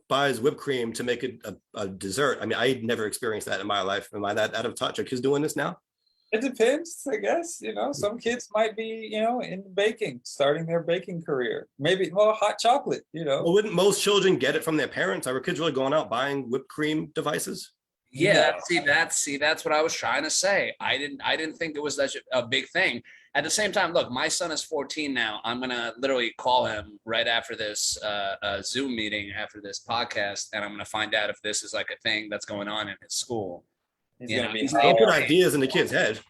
buys whipped cream to make it a dessert? I mean, I never experienced that in my life. Am I that out of touch? Are kids doing this now? It depends, I guess. Some kids might be, in baking, starting their baking career. Maybe, hot chocolate, Well, wouldn't most children get it from their parents? Are kids really going out buying whipped cream devices? Yeah, that's what I was trying to say. I didn't think it was such a big thing. At the same time, look, my son is 14 now. I'm gonna literally call him right after this Zoom meeting, after this podcast, and I'm gonna find out if this is a thing that's going on in his school. Don't put ideas in the kid's head.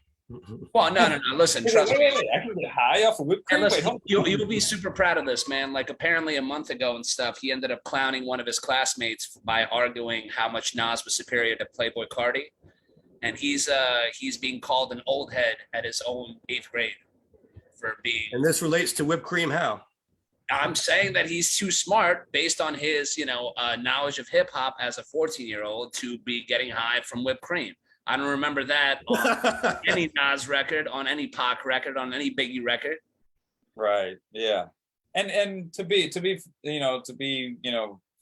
Well, no. Listen, trust me. Wait, I can get high off of whipped cream. And listen, Wait, you'll be super proud of this, man. Apparently a month ago and stuff, he ended up clowning one of his classmates by arguing how much Nas was superior to Playboy Cardi. And he's being called an old head at his own 8th grade for being. And this relates to whipped cream how? I'm saying that he's too smart based on his, knowledge of hip hop as a 14-year-old to be getting high from whipped cream. I don't remember that on any Nas record, on any Pac record, on any Biggie record. Right. Yeah. And to be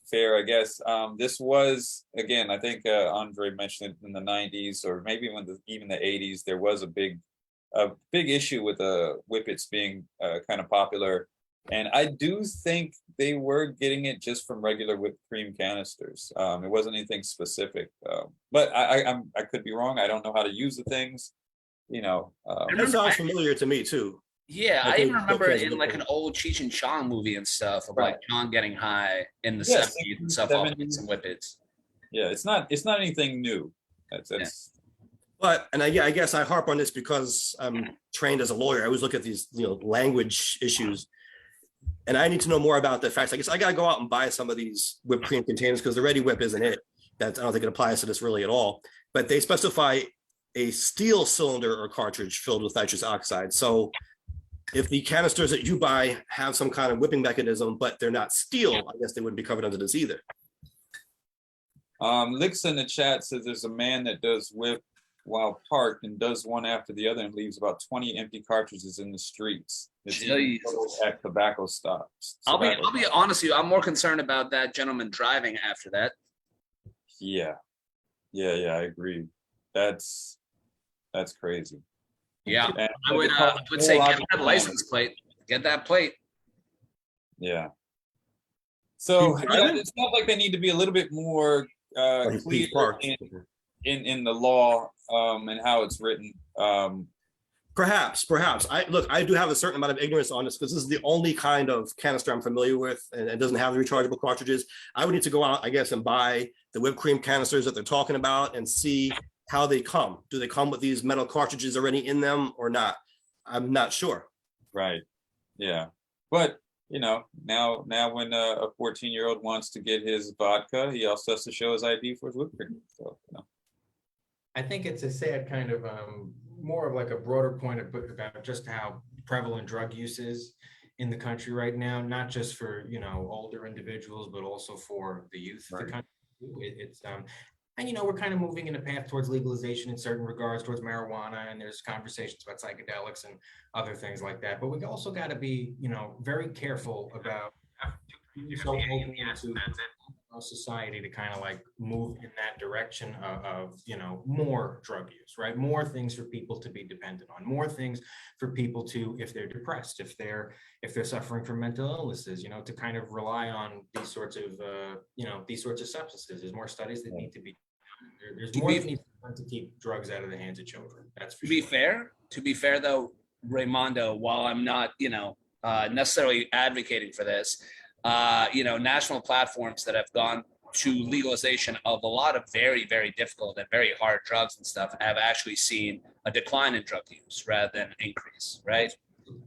fair, I guess, this was, again, I think Andre mentioned it in the 90s, or maybe even the 80s, there was a big issue with whippets being kind of popular. And I do think they were getting it just from regular whipped cream canisters. It wasn't anything specific, but I could be wrong. I don't know how to use the things. That sounds familiar to me too. Yeah, I Okay, even remember okay, in an old Cheech and Chong movie and stuff of Right. John getting high in the Yes, 70s and stuff off 70s. some whippets. Yeah, it's not anything new. That's But, and I guess I harp on this because I'm trained as a lawyer. I always look at these, language issues. And I need to know more about the facts. I guess I got to go out and buy some of these whipped cream containers because the Ready Whip isn't it. I don't think it applies to this really at all. But they specify a steel cylinder or cartridge filled with nitrous oxide. So if the canisters that you buy have some kind of whipping mechanism, but they're not steel, I guess they wouldn't be covered under this either. Licks in the chat says there's a man that does whip while parked and does one after the other and leaves about 20 empty cartridges in the streets. It's Jesus. at tobacco stops. I'll be honest with you. I'm more concerned about that gentleman driving after that. Yeah, I agree. That's crazy. Yeah, And I would say get that license plate. Get that plate. Yeah. So Keep driving? it's not like they need to be a little bit more clear He's parked. in the law and how it's written. Perhaps. I do have a certain amount of ignorance on this because this is the only kind of canister I'm familiar with, and it doesn't have the rechargeable cartridges. I would need to go out, I guess, and buy the whipped cream canisters that they're talking about and see how they come. Do they come with these metal cartridges already in them or not? I'm not sure. Right. Yeah. But, you know, now when a 14-year-old wants to get his vodka, he also has to show his ID for his whipped cream. So, you know. I think it's a sad kind of more of like a broader point about just how prevalent drug use is in the country right now, not just for, you know, older individuals, but also for the youth of the country. It's and, you know, we're kind of moving in a path towards legalization in certain regards, towards marijuana, and there's conversations about psychedelics and other things like that. But we also got to be, you know, very careful about so open to our society to kind of like move in that direction of, you know, more drug use, right? More things for people to be dependent on, more things for people to, if they're depressed, if they're suffering from mental illnesses, you know, to kind of rely on these sorts of, you know, these sorts of substances. There's more studies that need to be done. There's more that needs to be done to keep drugs out of the hands of children. That's for sure. To be fair though, Raimondo, while I'm not, you know, necessarily advocating for this, you know, national platforms that have gone to legalization of a lot of very, very difficult and very hard drugs and stuff have actually seen a decline in drug use rather than an increase, right?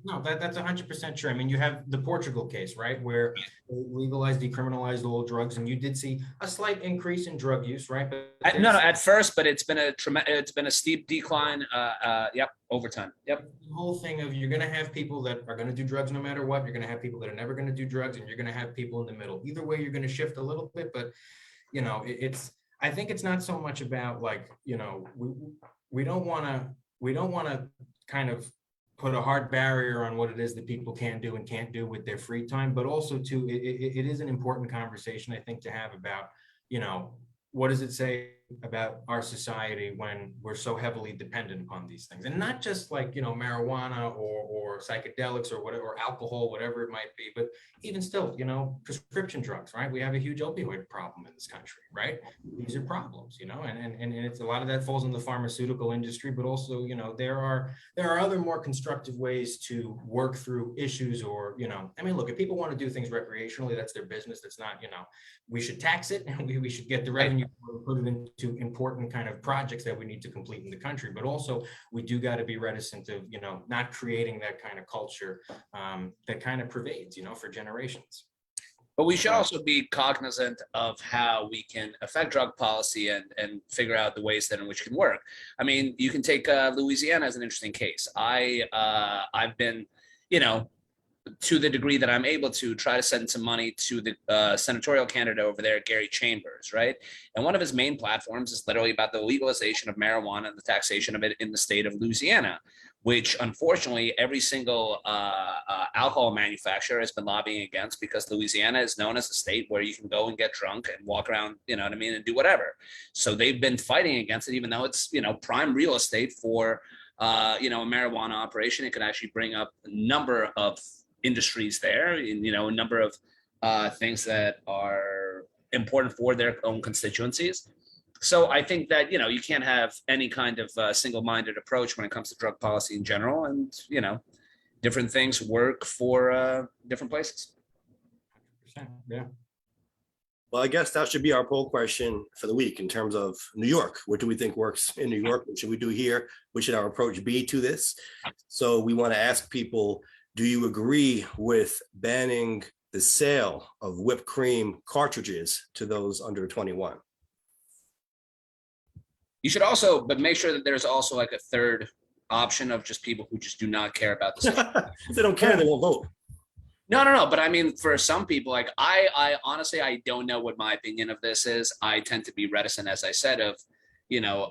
No, that's 100% true. I mean, you have the Portugal case, right, where they legalized, decriminalized all drugs, and you did see a slight increase in drug use, right? But No, at first, but it's been a steep decline. Yep, over time. Yep. The whole thing of you're going to have people that are going to do drugs no matter what. You're going to have people that are never going to do drugs, and you're going to have people in the middle. Either way, you're going to shift a little bit, but you know, I think it's not so much about like, you know, we don't want to kind of put a hard barrier on what it is that people can do and can't do with their free time, but also too, it is an important conversation, I think, to have about, you know, what does it say about our society when we're so heavily dependent upon these things, and not just like, you know, marijuana or psychedelics or whatever, or alcohol, whatever it might be, but even still, you know, prescription drugs, right? We have a huge opioid problem in this country, right? These are problems, you know, and it's a lot of that falls in the pharmaceutical industry, but also, you know, there are other more constructive ways to work through issues, or, you know, I mean, look, if people want to do things recreationally, that's their business. That's not, you know, we should tax it and we should get the revenue, put it into important kind of projects that we need to complete in the country. But also we do got to be reticent of, you know, not creating that kind of culture that kind of pervades, you know, for generations. But we should also be cognizant of how we can affect drug policy and figure out the ways that in which it can work. I mean, you can take Louisiana as an interesting case. I've been, you know, to the degree that I'm able to, try to send some money to the senatorial candidate over there, Gary Chambers, right? And one of his main platforms is literally about the legalization of marijuana and the taxation of it in the state of Louisiana, which unfortunately every single alcohol manufacturer has been lobbying against, because Louisiana is known as a state where you can go and get drunk and walk around, you know what I mean, and do whatever. So they've been fighting against it, even though it's, you know, prime real estate for, you know, a marijuana operation. It can actually bring up a number of industries there, and, you know, a number of things that are important for their own constituencies. So I think that, you know, you can't have any kind of single-minded approach when it comes to drug policy in general, and, you know, different things work for different places. Yeah. Well, I guess that should be our poll question for the week in terms of New York. What do we think works in New York? What should we do here? What should our approach be to this? So we want to ask people, do you agree with banning the sale of whipped cream cartridges to those under 21? You should also, but make sure that there's also like a third option of just people who just do not care about this. If they don't care, they won't vote. No. But I mean, for some people, like I honestly, I don't know what my opinion of this is. I tend to be reticent, as I said, of, you know,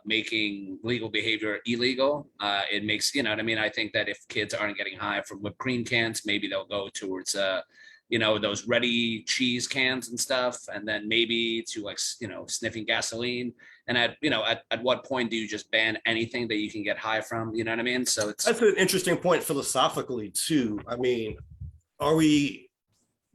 making legal behavior illegal. It makes, you know what I mean? I think that if kids aren't getting high from whipped cream cans, maybe they'll go towards, you know, those ready cheese cans and stuff. And then maybe to, like, you know, sniffing gasoline. And at what point do you just ban anything that you can get high from? You know what I mean? So it's, That's an interesting point philosophically too. I mean, are we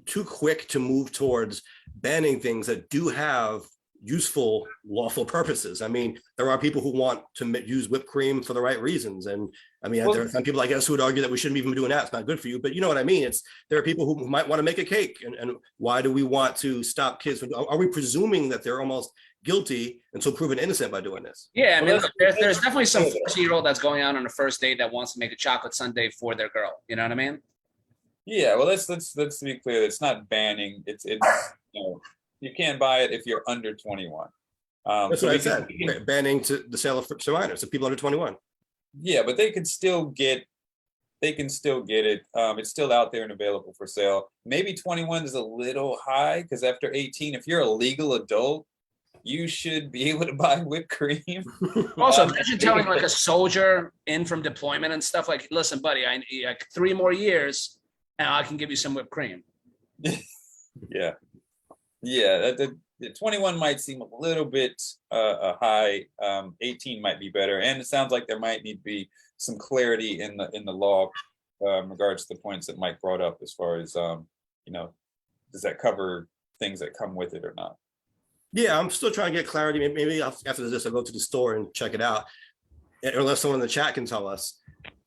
too quick to move towards banning things that do have useful, lawful purposes? I mean, there are people who want to use whipped cream for the right reasons. And I mean, there are some people, I guess, who would argue that we shouldn't even be doing that. It's not good for you, but you know what I mean? There are people who might want to make a cake. And why do we want to stop kids from, are we presuming that they're almost guilty until proven innocent by doing this. Yeah, I mean, look, there's definitely some 14-year-old that's going out on a first date that wants to make a chocolate sundae for their girl. You know what I mean? Yeah, well, let's be clear. It's not banning. It's you know, you can't buy it if you're under 21. That's so what I we can- said. Banning to the sale of to minors, to people under 21. Yeah, but they can still get it. It's still out there and available for sale. Maybe 21 is a little high because after 18, if you're a legal adult, you should be able to buy whipped cream. Also, imagine telling like a soldier in from deployment and stuff like, listen, buddy, I need like 3 more years and I can give you some whipped cream. Yeah. The 21 might seem a little bit high. 18 might be better, and it sounds like there might need to be some clarity in the law in regards to the points that Mike brought up as far as does that cover things that come with it or not? Yeah, I'm still trying to get clarity. Maybe after this, I'll go to the store and check it out. Unless someone in the chat can tell us.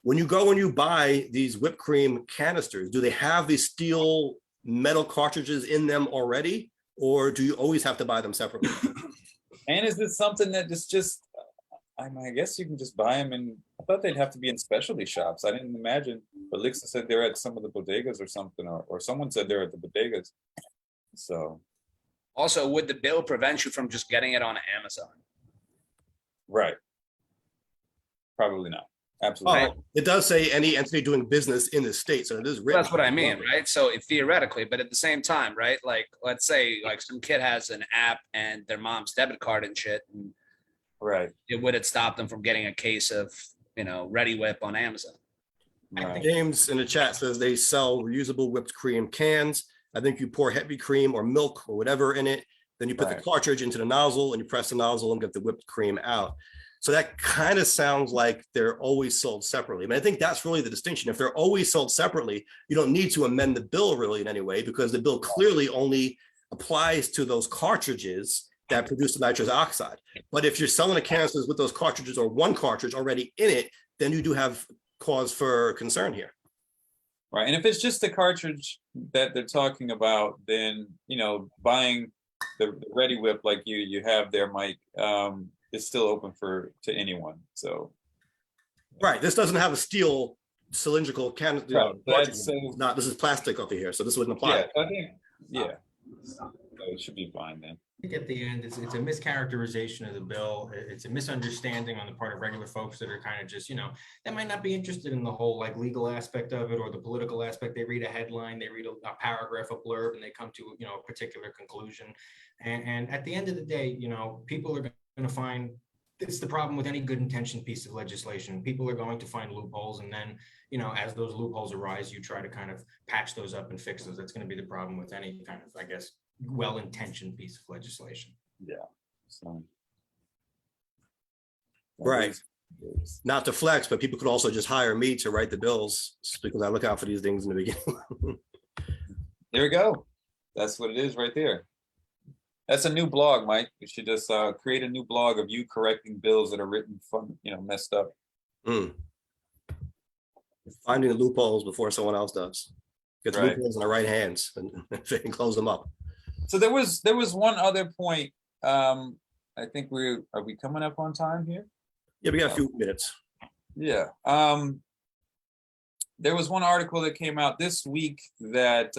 When you go and you buy these whipped cream canisters, do they have these steel metal cartridges in them already? Or do you always have to buy them separately? And is this something that is just, I guess you can just buy them in, I thought they'd have to be in specialty shops. I didn't imagine, but Lixa said they're at some of the bodegas or something, or someone said they're at the bodegas. So. Also, would the bill prevent you from just getting it on Amazon? Right. Probably not. Absolutely. Well, it does say any entity doing business in the state, so it is written. That's what I mean, right? So theoretically, but at the same time, right? Like, let's say like some kid has an app and their mom's debit card and shit. And right. Would it stop them from getting a case of, Ready Whip on Amazon? Right. James in the chat says they sell reusable whipped cream cans. I think you pour heavy cream or milk or whatever in it. Then you put the cartridge into the nozzle and you press the nozzle and get the whipped cream out. So that kind of sounds like they're always sold separately. I mean, I think that's really the distinction. If they're always sold separately, you don't need to amend the bill really in any way, because the bill clearly only applies to those cartridges that produce the nitrous oxide. But if you're selling the canisters with those cartridges or one cartridge already in it, then you do have cause for concern here. Right. And if it's just the cartridge that they're talking about, then, buying the Ready Whip like you have there, Mike, is still open to anyone. So. Right. This doesn't have a steel cylindrical can. This is plastic over here, so this wouldn't apply. Yeah, I think, so it should be fine then. I think at the end, it's a mischaracterization of the bill. It's a misunderstanding on the part of regular folks that are kind of just, that might not be interested in the whole like legal aspect of it or the political aspect. They read a headline, they read a paragraph, a blurb, and they come to, a particular conclusion. And at the end of the day, people are going to find, it's the problem with any good intentioned piece of legislation. People are going to find loopholes, and then, as those loopholes arise, you try to kind of patch those up and fix those. That's going to be the problem with any kind of, I guess, well-intentioned piece of legislation. Yeah. So. Right. Not to flex, but people could also just hire me to write the bills because I look out for these things in the beginning. There we go. That's what it is right there. That's a new blog, Mike. You should just create a new blog of you correcting bills that are written from, messed up. Finding the loopholes before someone else does. Get the loopholes in the right hands and close them up. So there was one other point. I think are we coming up on time here? Yeah, we got a few minutes. Yeah. There was one article that came out this week that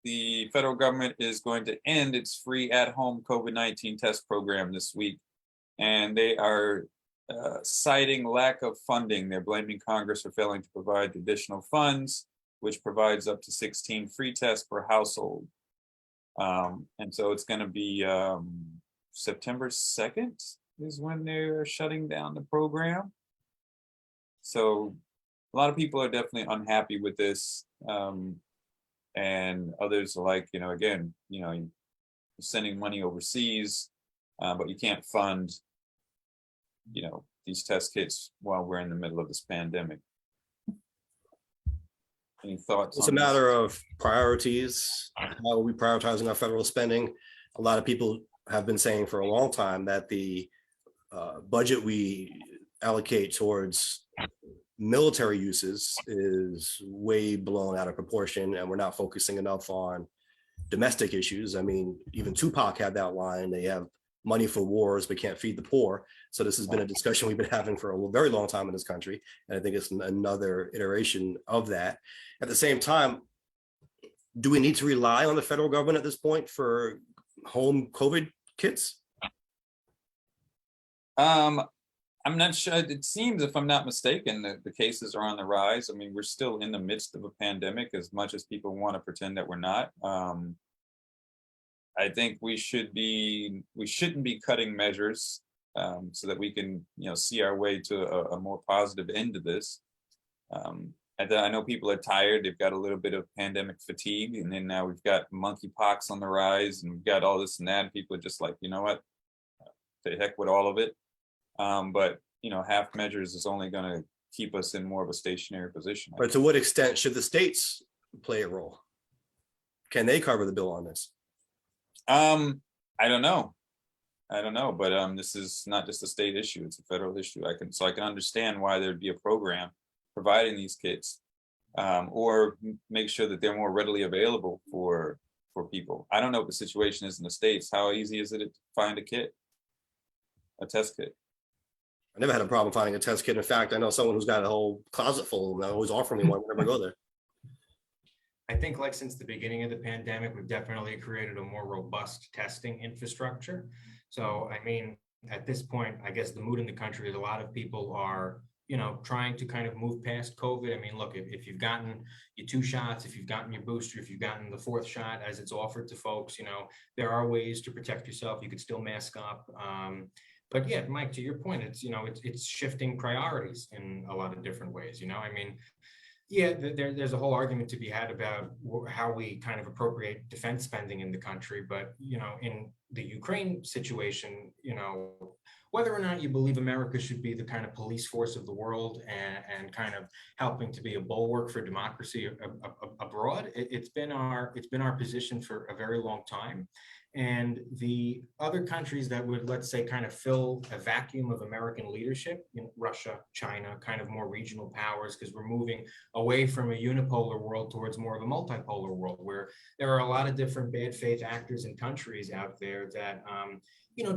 the federal government is going to end its free at-home COVID-19 test program this week. And they are citing lack of funding. They're blaming Congress for failing to provide additional funds, which provides up to 16 free tests per household. And so it's going to be September 2nd is when they're shutting down the program. So a lot of people are definitely unhappy with this. And others are like, again, you're sending money overseas, but you can't fund, these test kits while we're in the middle of this pandemic. Any thoughts? It's a matter of priorities. How are we prioritizing our federal spending? A lot of people have been saying for a long time that the budget we allocate towards military uses is way blown out of proportion, and we're not focusing enough on domestic issues. I mean, even Tupac had that line. They have money for wars, but can't feed the poor. So this has been a discussion we've been having for a very long time in this country. And I think it's another iteration of that. At the same time, do we need to rely on the federal government at this point for home COVID kits? I'm not sure. It seems, if I'm not mistaken, that the cases are on the rise. I mean, we're still in the midst of a pandemic, as much as people want to pretend that we're not. I think we shouldn't be cutting measures so that we can, see our way to a more positive end to this. I know people are tired. They've got a little bit of pandemic fatigue, and then now we've got monkeypox on the rise, and we've got all this and that. And people are just like, you know what, to heck with all of it. But half measures is only going to keep us in more of a stationary position. But to what extent should the states play a role? Can they cover the bill on this? I don't know. But this is not just a state issue; it's a federal issue. I can understand why there'd be a program providing these kits, or make sure that they're more readily available for people. I don't know what the situation is in the States. How easy is it to find a test kit? I never had a problem finding a test kit. In fact, I know someone who's got a whole closet full, and they always offer me one whenever I go there. I think like since the beginning of the pandemic, we've definitely created a more robust testing infrastructure. So, I mean, at this point, I guess the mood in the country is a lot of people are, trying to kind of move past COVID. I mean, look, if you've gotten your 2 shots, if you've gotten your booster, if you've gotten the 4th shot as it's offered to folks, there are ways to protect yourself. You could still mask up. But yeah, Mike, to your point, it's shifting priorities in a lot of different ways. I mean, yeah, there's a whole argument to be had about how we kind of appropriate defense spending in the country. But, in the Ukraine situation, whether or not you believe America should be the kind of police force of the world and kind of helping to be a bulwark for democracy abroad, it's been our position for a very long time. And the other countries that would, let's say, kind of fill a vacuum of American leadership, Russia, China, kind of more regional powers, because we're moving away from a unipolar world towards more of a multipolar world, where there are a lot of different bad faith actors and countries out there that,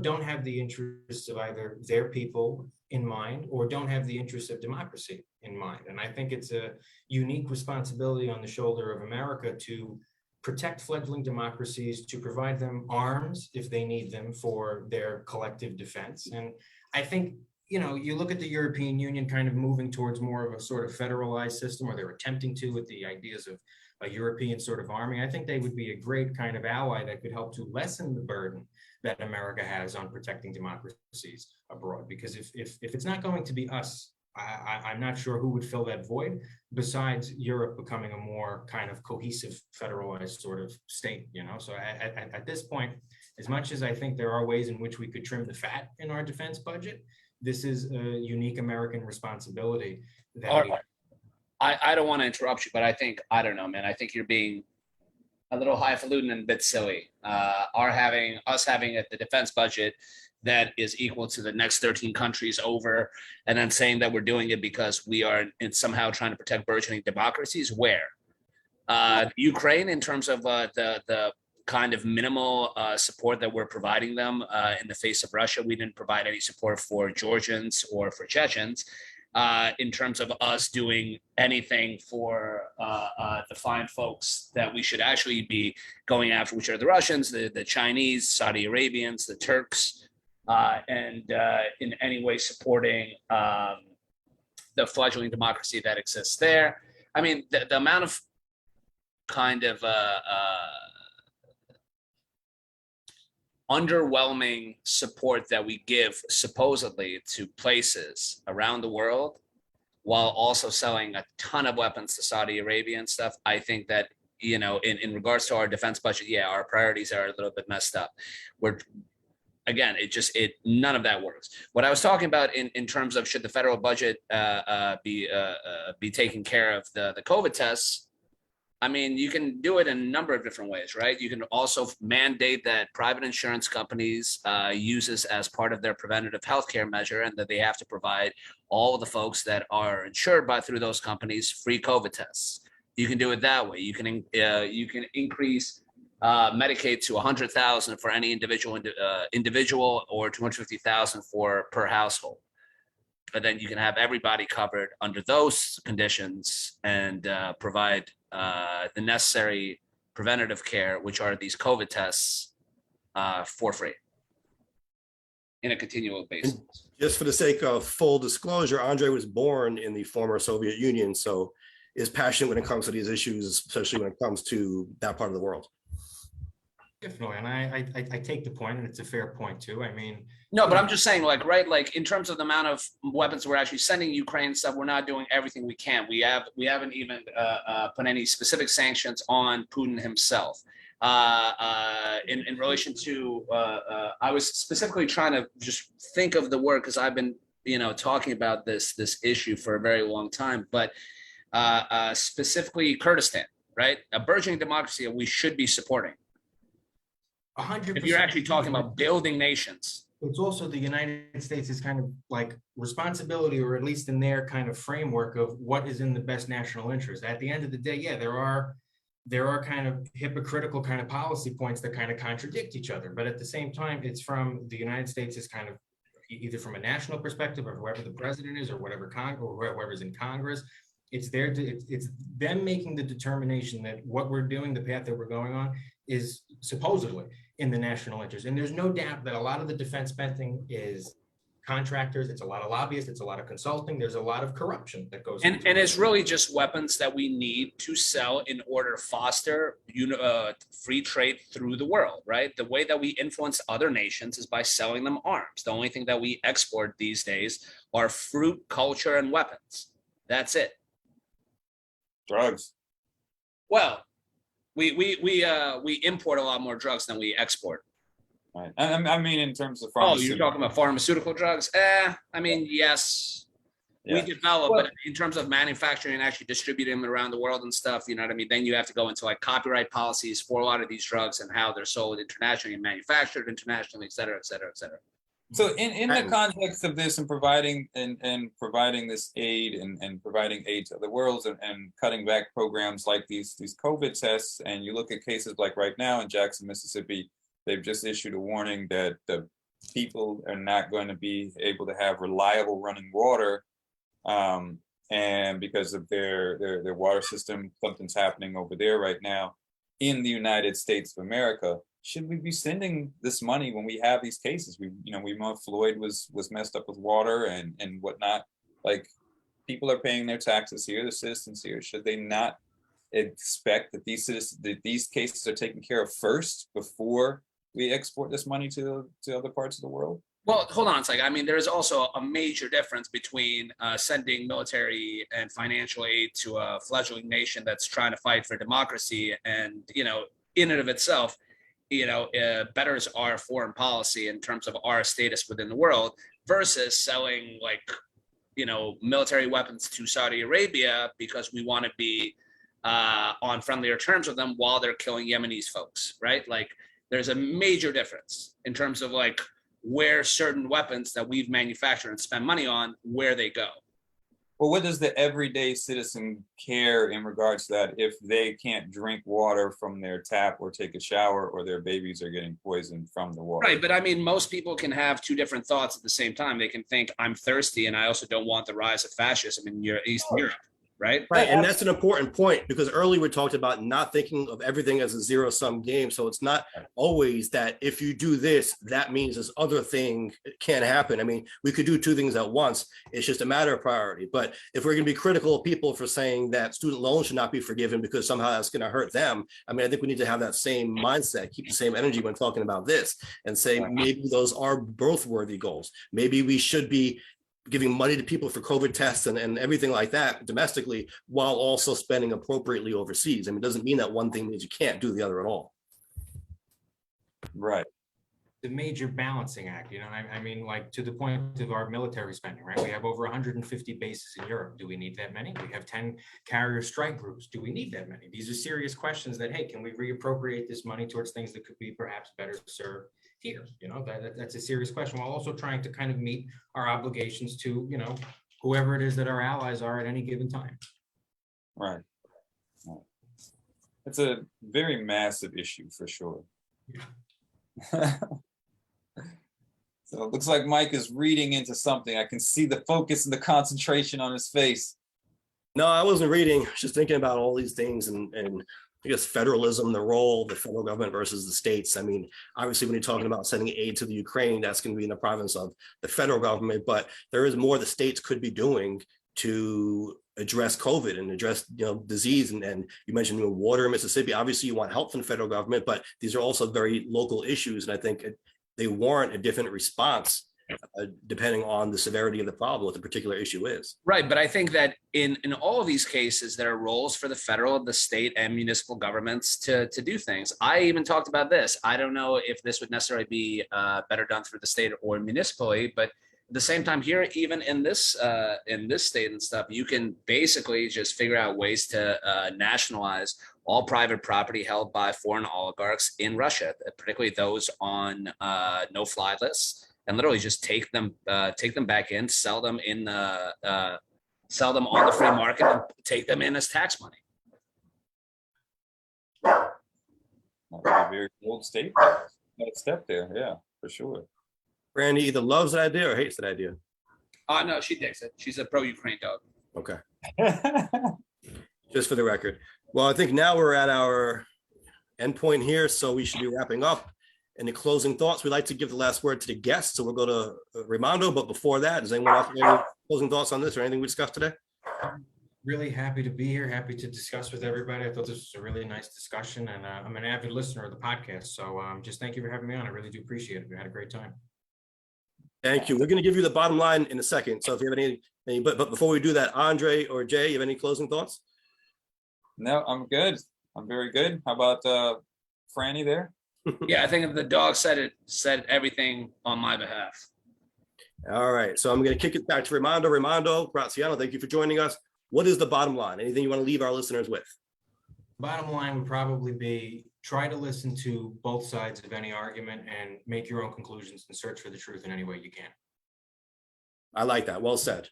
don't have the interests of either their people in mind or don't have the interests of democracy in mind. And I think it's a unique responsibility on the shoulder of America to protect fledgling democracies, to provide them arms if they need them for their collective defense. And I think, you look at the European Union kind of moving towards more of a sort of federalized system, or they're attempting to with the ideas of a European sort of army. I think they would be a great kind of ally that could help to lessen the burden that America has on protecting democracies abroad. Because if it's not going to be us, I'm not sure who would fill that void besides Europe becoming a more kind of cohesive federalized sort of state, So at this point, as much as I think there are ways in which we could trim the fat in our defense budget, this is a unique American responsibility that I don't want to interrupt you, but I don't know, man. I think you're being a little highfalutin and a bit silly. Us having the defense budget that is equal to the next 13 countries over, and then saying that we're doing it because we are somehow trying to protect burgeoning democracies. Where Ukraine, in terms of the kind of minimal support that we're providing them in the face of Russia, we didn't provide any support for Georgians or for Chechens. In terms of us doing anything for the fine folks that we should actually be going after, which are the Russians, the Chinese, Saudi Arabians, the Turks, and in any way supporting the fledgling democracy that exists there. I mean, the amount of kind of underwhelming support that we give supposedly to places around the world, while also selling a ton of weapons to Saudi Arabia and stuff. I think that, in regards to our defense budget, yeah, our priorities are a little bit messed up. None of that works. What I was talking about in terms of should the federal budget be taking care of the COVID tests, I mean, you can do it in a number of different ways, right? You can also mandate that private insurance companies use this as part of their preventative healthcare measure, and that they have to provide all of the folks that are insured through those companies free COVID tests. You can do it that way. You can increase Medicaid to 100,000 for any individual or 250,000 for per household. But then you can have everybody covered under those conditions and provide the necessary preventative care, which are these COVID tests, for free in a continual basis. Just for the sake of full disclosure, Andrey was born in the former Soviet Union, so is passionate when it comes to these issues, especially when it comes to that part of the world. Definitely, and I take the point, and it's a fair point too. I mean, no, but I'm just saying, like, right, like in terms of the amount of weapons we're actually sending Ukraine and stuff, we're not doing everything we can. We haven't even put any specific sanctions on Putin himself. In relation to, I was specifically trying to just think of the word because I've been, talking about this issue for a very long time, but specifically Kurdistan, right? A burgeoning democracy we should be supporting. 100%. If you're actually talking about building nations. It's also the United States' kind of like responsibility, or at least in their kind of framework of what is in the best national interest. At the end of the day, yeah, there are kind of hypocritical kind of policy points that kind of contradict each other. But at the same time, it's from the United States is kind of either from a national perspective or whoever the president is or whatever whoever's in Congress. It's them making the determination that what we're doing, the path that we're going on, is supposedly in the national interest. And there's no doubt that a lot of the defense spending is contractors, it's a lot of lobbyists, it's a lot of consulting, there's a lot of corruption that goes and it's really just weapons that we need to sell in order to foster free trade through the world, right? The way that we influence other nations is by selling them arms. The only thing that we export these days are fruit, culture, and weapons. That's it. Drugs. Well, we import a lot more drugs than we export. Right. I mean, in terms of you're talking about pharmaceutical drugs? I mean, yes, we develop, but in terms of manufacturing and actually distributing them around the world and stuff, you know what I mean? Then you have to go into like copyright policies for a lot of these drugs and how they're sold internationally and manufactured internationally, et cetera, et cetera, et cetera. So in the context of this and providing this aid and providing aid to other worlds and cutting back programs like these COVID tests, and you look at cases like right now in Jackson, Mississippi, they've just issued a warning that the people are not going to be able to have reliable running water, and because of their water system, something's happening over there right now in the United States of America. Should we be sending this money when we have these cases? We know Floyd was messed up with water and whatnot. Like, people are paying their taxes here, the citizens here. Should they not expect that these cases are taken care of first before we export this money to other parts of the world? Well, hold on a second. I mean, there is also a major difference between sending military and financial aid to a fledgling nation that's trying to fight for democracy and, in and of itself, betters our foreign policy in terms of our status within the world versus selling military weapons to Saudi Arabia because we want to be on friendlier terms with them while they're killing Yemenis folks, right? Like, there's a major difference in terms of like where certain weapons that we've manufactured and spent money on, where they go. Well, what does the everyday citizen care in regards to that if they can't drink water from their tap or take a shower, or their babies are getting poisoned from the water? Right, but I mean, most people can have two different thoughts at the same time. They can think, I'm thirsty, and I also don't want the rise of fascism in Eastern Europe, right? Right, and that's an important point, because earlier we talked about not thinking of everything as a zero-sum game. So it's not always that if you do this, that means this other thing can't happen. I mean, we could do two things at once. It's just a matter of priority. But if we're going to be critical of people for saying that student loans should not be forgiven because somehow that's going to hurt them, I mean, I think we need to have that same mindset, keep the same energy when talking about this, and say maybe those are both worthy goals. Maybe we should be giving money to people for COVID tests and everything like that domestically, while also spending appropriately overseas. I mean, it doesn't mean that one thing means you can't do the other at all. Right. The major balancing act, I mean, like, to the point of our military spending, right? We have over 150 bases in Europe. Do we need that many? We have 10 carrier strike groups. Do we need that many? These are serious questions that, hey, can we reappropriate this money towards things that could be perhaps better served here? That's a serious question, while also trying to kind of meet our obligations to, whoever it is that our allies are at any given time. Right. It's a very massive issue for sure. So it looks like Mike is reading into something. I can see the focus and the concentration on his face. No, I wasn't reading, I was just thinking about all these things and I guess federalism, the role of the federal government versus the states. I mean, obviously, when you're talking about sending aid to the Ukraine, that's going to be in the province of the federal government, but there is more the states could be doing to address COVID and address, disease. And you mentioned water in Mississippi. Obviously, you want help from the federal government, but these are also very local issues. And I think they warrant a different response depending on the severity of the problem, what the particular issue is. Right, but I think that in all of these cases, there are roles for the federal, the state, and municipal governments to do things. I even talked about this. I don't know if this would necessarily be better done through the state or municipally, but at the same time here, even in this state and stuff, you can basically just figure out ways to nationalize all private property held by foreign oligarchs in Russia, particularly those on no-fly lists. And literally just take them back in, sell them on the free market, and take them in as tax money. That would be a very bold step there, yeah, for sure. Brandy either loves that idea or hates that idea. No, she digs it. She's a pro-Ukraine dog. Okay. Just for the record. Well, I think now we're at our end point here, so we should be wrapping up. Any closing thoughts? We'd like to give the last word to the guests, so we'll go to Raimondo. But before that, does anyone have any closing thoughts on this or anything we discussed today? Really happy to be here. Happy to discuss with everybody. I thought this was a really nice discussion, and I'm an avid listener of the podcast. So just thank you for having me on. I really do appreciate it. We had a great time. Thank you. We're going to give you the bottom line in a second. So if you have any but before we do that, Andre or Jay, you have any closing thoughts? No, I'm good. I'm very good. How about Franny there? Yeah, I think the dog said everything on my behalf. All right. So I'm going to kick it back to Raimondo. Raimondo Graziano, thank you for joining us. What is the bottom line? Anything you want to leave our listeners with? Bottom line would probably be try to listen to both sides of any argument and make your own conclusions and search for the truth in any way you can. I like that. Well said.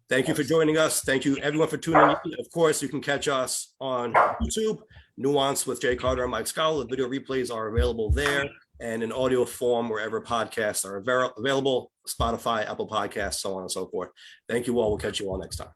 Thank you for joining us. Thank you everyone for tuning in. Of course, you can catch us on YouTube, Nuance with Jay Carter and Mike Scala. The video replays are available there and in audio form wherever podcasts are available, Spotify, Apple Podcasts, so on and so forth. Thank you all. We'll catch you all next time.